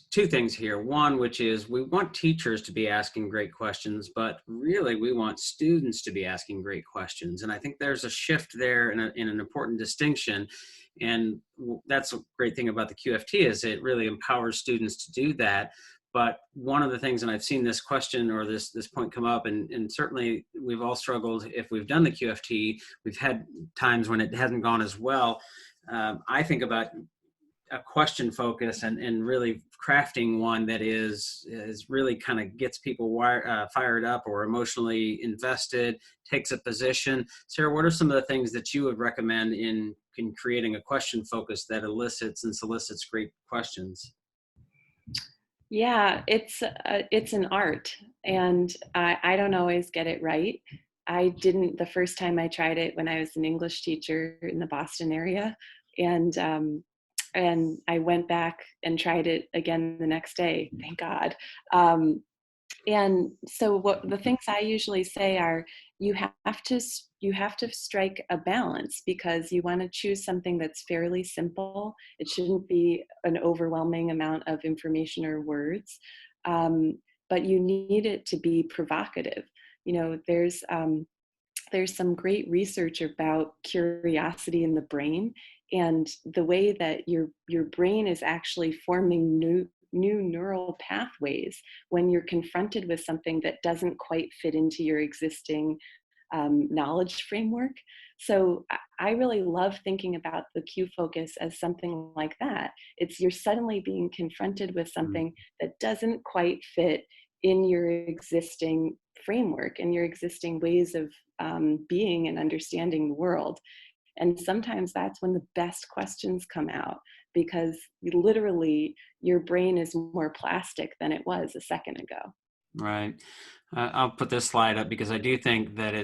two things here. One, which is we want teachers to be asking great questions, but really we want students to be asking great questions. And I think there's a shift there in an important distinction. And that's a great thing about the QFT, is it really empowers students to do that. But one of the things, and I've seen this question or this point come up, and certainly we've all struggled if we've done the QFT, we've had times when it hasn't gone as well. I think about a question focus and really crafting one that is really kind of gets people fired up or emotionally invested, takes a position. Sarah, what are some of the things that you would recommend in creating a question focus that elicits and solicits great questions? Yeah, it's an art, and I don't always get it right. I didn't the first time I tried it when I was an English teacher in the Boston area, and I went back and tried it again the next day. Thank God. And so what the things I usually say are, you have to strike a balance, because you want to choose something that's fairly simple. It shouldn't be an overwhelming amount of information or words, but you need it to be provocative. There's some great research about curiosity in the brain, and the way that your brain is actually forming new neural pathways when you're confronted with something that doesn't quite fit into your existing knowledge framework. So I really love thinking about the Q focus as something like that. It's you're suddenly being confronted with something that doesn't quite fit in your existing framework and your existing ways of being and understanding the world. And sometimes that's when the best questions come out, because literally your brain is more plastic than it was a second ago. Right. I'll put this slide up because I do think that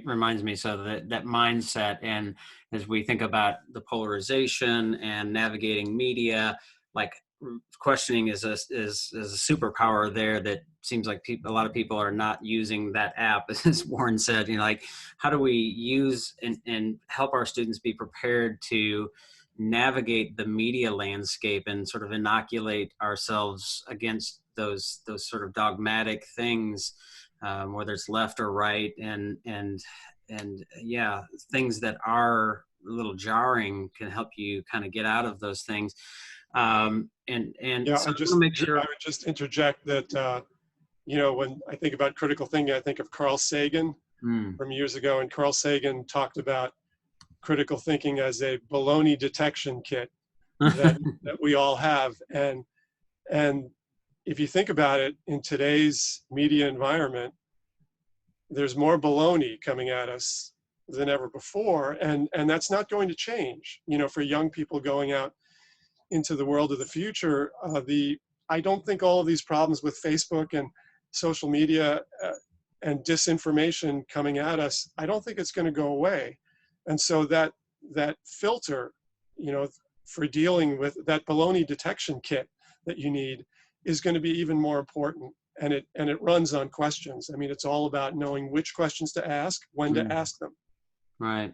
reminds me so that mindset, and as we think about the polarization and navigating media, like questioning is a superpower there that seems like a lot of people are not using that app, as Warren said. Like, how do we use and help our students be prepared to navigate the media landscape and sort of inoculate ourselves against those sort of dogmatic things, whether it's left or right, and yeah, things that are a little jarring can help you kind of get out of those things. And yeah, so I want to make sure. I would just interject that when I think about critical thinking, I think of Carl Sagan from years ago, and Carl Sagan talked about critical thinking as a baloney detection kit that we all have. And if you think about it, in today's media environment, there's more baloney coming at us than ever before. And that's not going to change. For young people going out into the world of the future, I don't think all of these problems with Facebook and social media and disinformation coming at us, I don't think it's going to go away. And so that filter, for dealing with that baloney detection kit that you need is going to be even more important. And it runs on questions. I mean, it's all about knowing which questions to ask, when to ask them. Right.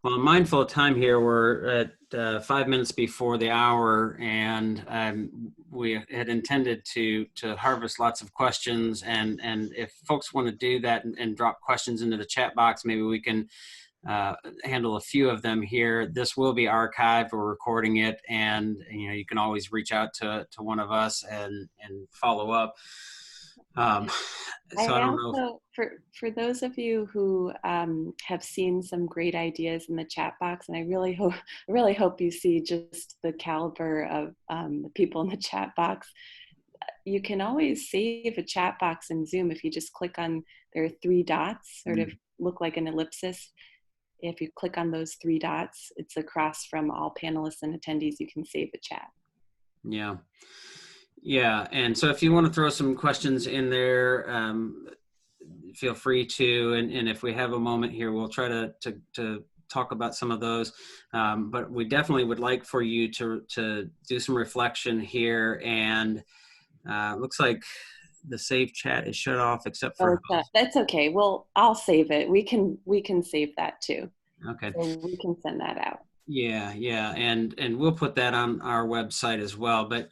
Well, I'm mindful of time here. We're at 5 minutes before the hour, and we had intended to harvest lots of questions. And if folks want to do that and drop questions into the chat box, maybe we can handle a few of them here. This will be archived. We're recording it, and you can always reach out to one of us and follow up. So I don't know. For those of you who have seen some great ideas in the chat box, and I really hope you see just the caliber of the people in the chat box. You can always save a chat box in Zoom if you just click on, there are 3 dots, sort of look like an ellipsis. If you click on those 3 dots, it's across from all panelists and attendees. You can save a chat. Yeah, and so if you want to throw some questions in there, feel free to. And if we have a moment here, we'll try to talk about some of those. But we definitely would like for you to do some reflection here. And looks like the save chat is shut off except for that's okay. Well, I'll save it. We can save that too. Okay. So we can send that out. Yeah, and we'll put that on our website as well. But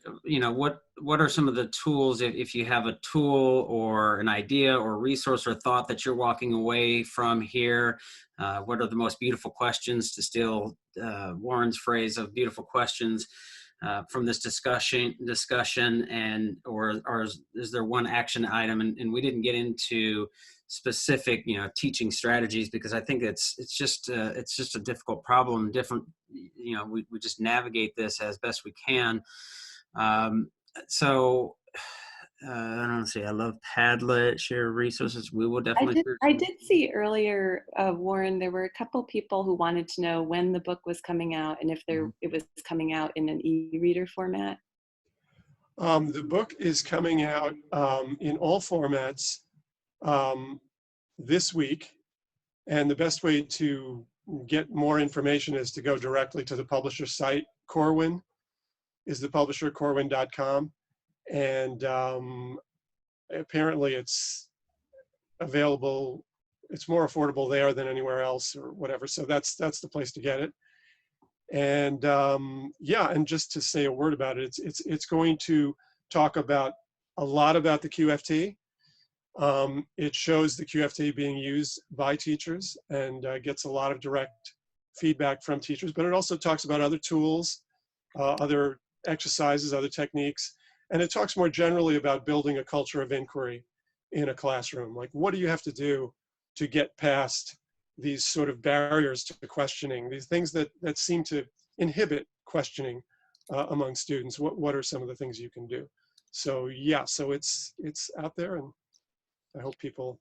what are some of the tools, if you have a tool or an idea or resource or thought that you're walking away from here? What are the most beautiful questions, to steal Warren's phrase of beautiful questions, from this discussion, and or is there one action item? And we didn't get into specific teaching strategies, because I think it's just a difficult problem. We just navigate this as best we can. So I don't see. I love Padlet, share resources. We will definitely. I did see earlier, Warren, there were a couple people who wanted to know when the book was coming out and if it was coming out in an e-reader format. The book is coming out in all formats this week, and the best way to get more information is to go directly to the publisher site. Corwin is the publisher, corwin.com. And apparently it's available, it's more affordable there than anywhere else or whatever. So that's the place to get it. And yeah, and just to say a word about it, it's going to talk a lot about the QFT. It shows the QFT being used by teachers and gets a lot of direct feedback from teachers, but it also talks about other tools, other exercises, other techniques. And it talks more generally about building a culture of inquiry in a classroom. Like, what do you have to do to get past these sort of barriers to questioning, these things that seem to inhibit questioning among students? What are some of the things you can do? So yeah, so it's out there, and I hope people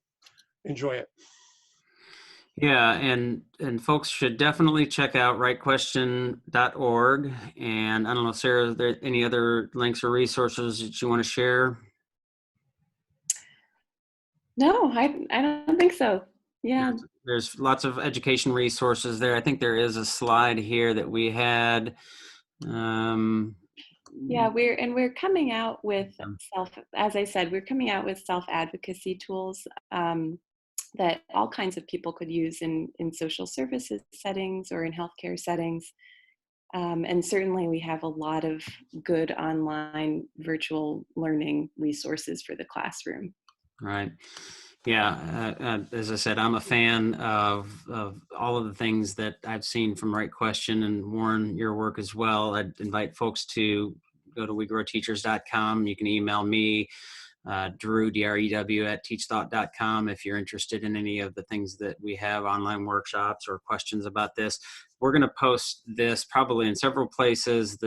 enjoy it. Yeah, and folks should definitely check out rightquestion.org. And I don't know, Sarah, are there any other links or resources that you want to share? No, I don't think so. Yeah. There's lots of education resources there. I think there is a slide here that we had. Yeah, we're coming out with as I said, we're coming out with self-advocacy tools that all kinds of people could use in social services settings or in healthcare settings. And certainly we have a lot of good online virtual learning resources for the classroom. Right. Yeah. As I said, I'm a fan of all of the things that I've seen from Right Question, and Warren, your work as well. I'd invite folks to go to wegrowteachers.com. You can email me, Drew, DREW, at teachthought.com if you're interested in any of the things that we have, online workshops or questions about this. We're going to post this probably in several places.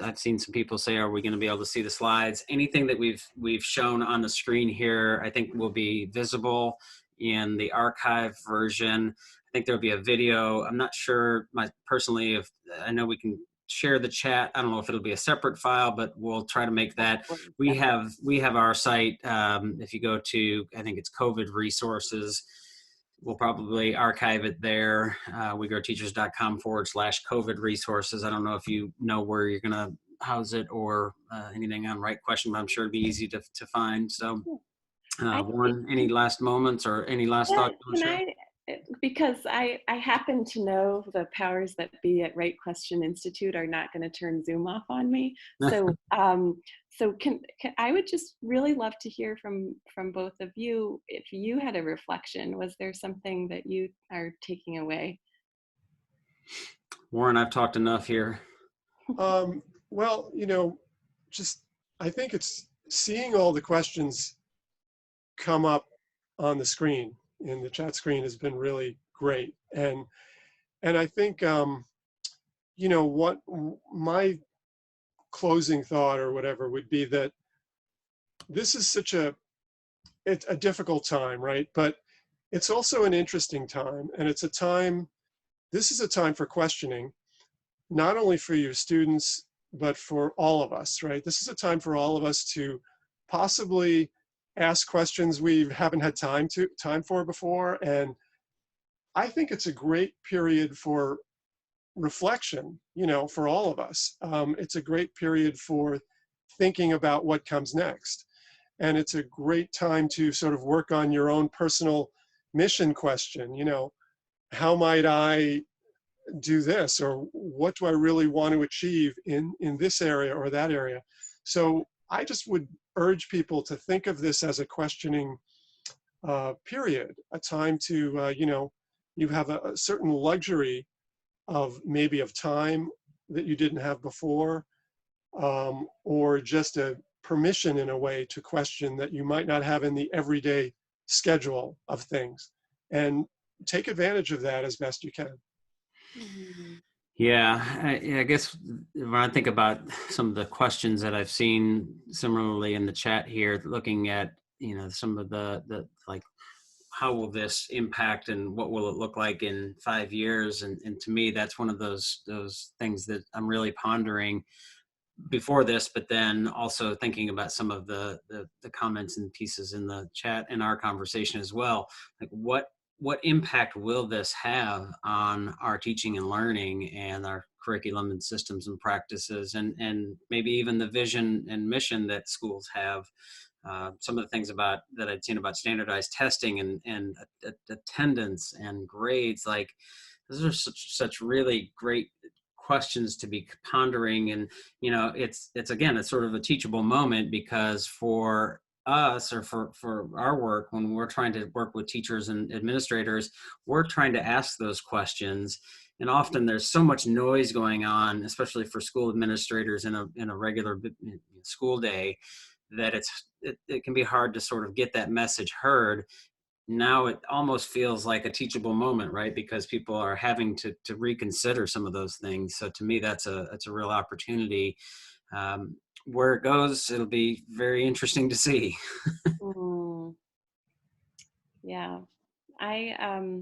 I've seen some people say, are we going to be able to see the slides? Anything that we've shown on the screen here, I think will be visible in the archive version. I think there'll be a video. I'm not sure personally if I know we can share the chat. I don't know if it'll be a separate file, but we'll try to make that. We have our site. If you go to, I think it's COVID resources, we'll probably archive it there. wegrowteachers.com/COVID resources. I don't know if you know where you're going to house it or anything on Right Question, but I'm sure it'd be easy to find. So Warren, any last moments or any last thoughts? Because I happen to know the powers that be at Right Question Institute are not going to turn Zoom off on me. So can I would just really love to hear from both of you. If you had a reflection, was there something that you are taking away? Warren, I've talked enough here. Well, just I think it's seeing all the questions come up on the screen, in the chat screen, has been really great. And I think, what my closing thought or whatever would be that this is it's a difficult time, right? But it's also an interesting time, and this is a time for questioning, not only for your students, but for all of us, right? This is a time for all of us to possibly ask questions we haven't had time for before. And I think it's a great period for reflection, for all of us. It's a great period for thinking about what comes next. And it's a great time to sort of work on your own personal mission question, how might I do this, or what do I really want to achieve in this area or that area? So I just would urge people to think of this as a questioning period, a time to, you have a certain luxury of time that you didn't have before, or just a permission in a way to question that you might not have in the everyday schedule of things, and take advantage of that as best you can. Yeah, I guess when I think about some of the questions that I've seen similarly in the chat here, looking at, some of the like, how will this impact and what will it look like in 5 years? And to me, that's one of those things that I'm really pondering before this, but then also thinking about some of the comments and pieces in the chat and our conversation as well. Like what impact will this have on our teaching and learning and our curriculum and systems and practices, and maybe even the vision and mission that schools have? Some of the things that I'd seen about standardized testing and attendance and grades, like those are such really great questions to be pondering. And it's sort of a teachable moment, because for us, or for our work, when we're trying to work with teachers and administrators, we're trying to ask those questions, and often there's so much noise going on, especially for school administrators in a regular school day, that it can be hard to sort of get that message heard. Now it almost feels like a teachable moment, right? Because people are having to reconsider some of those things. So to me, that's a real opportunity. where it goes, it'll be very interesting to see. Mm, yeah, I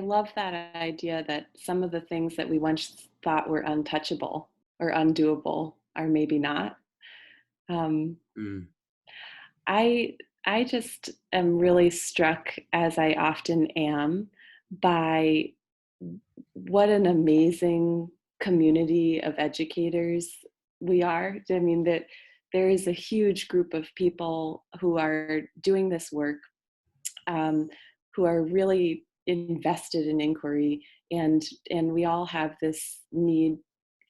love that idea that some of the things that we once thought were untouchable or undoable are maybe not. Um, Mm. I I just am really struck, as I often am, by what an amazing community of educators we are. I mean, that there is a huge group of people who are doing this work, um, who are really invested in inquiry, and we all have this need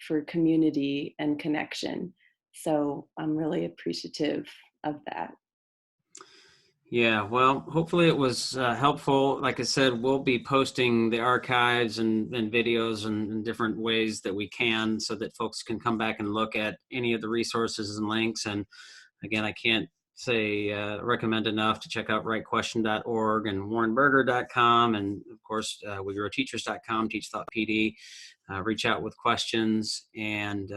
for community and connection. So I'm really appreciative of that. Yeah, well, hopefully it was helpful. Like I said, we'll be posting the archives and videos and different ways that we can so that folks can come back and look at any of the resources and links. And again, I can't say recommend enough to check out rightquestion.org and warrenberger.com, and of course wegrowteachers.com, Teach Thought PD. Reach out with questions. And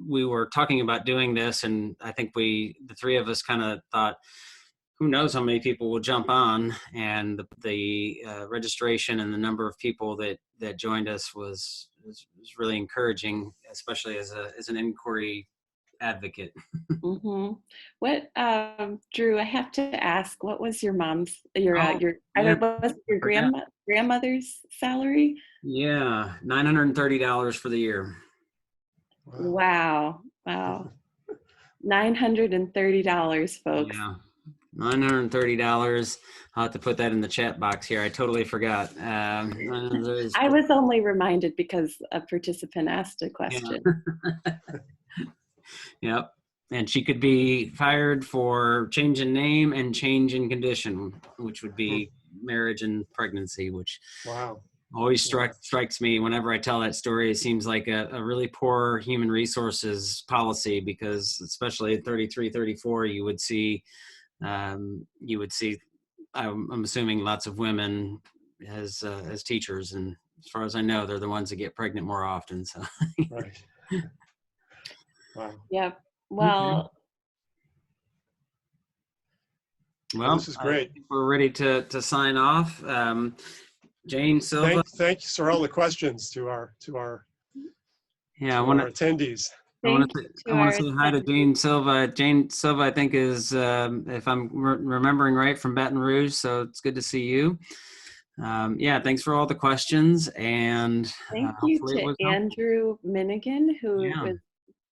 we were talking about doing this, and I think the three of us kind of thought, who knows how many people will jump on, and the registration and the number of people that joined us was really encouraging, especially as an inquiry advocate. Mm-hmm. What, Drew? I have to ask. What was your mom's, Oh, your, yeah, was it your I forgot. grandmother's salary? Yeah, $930 for the year. Wow, wow, $930, folks. Yeah, $930. I'll have to put that in the chat box here. I totally forgot. I was only reminded because a participant asked a Yeah. question. Yep. And she could be fired for change in name and change in condition, which would be marriage and pregnancy, which Wow. always strikes me whenever I tell that story. It seems like a really poor human resources policy, because especially at 33, 34, you would see, I'm assuming, lots of women as teachers. And as far as I know, they're the ones that get pregnant more often. So. Right. Wow. Yep. Okay. Well, Well, this is great. We're ready to sign off. Jane Silva. Thanks for all the questions to our Yeah, attendees. I want to say hi to Jane Silva. Jane Silva, I think, is, if I'm remembering right, from Baton Rouge. So it's good to see you. Yeah, thanks for all the questions. And thank you to Andrew Minigan, who was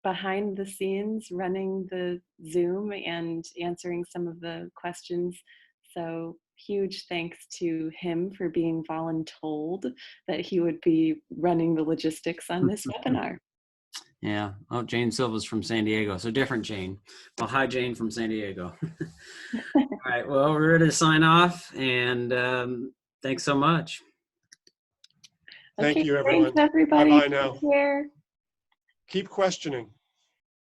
behind the scenes running the Zoom and answering some of the questions. So huge thanks to him for being voluntold that he would be running the logistics on this webinar. Yeah. Oh, Jane Silva's from San Diego. So different Jane. Well, hi, Jane from San Diego. All right. Well, we're ready to sign off. And thanks so much. Thank you, everyone. Thanks, everybody. Bye-bye now. Take care. Keep questioning.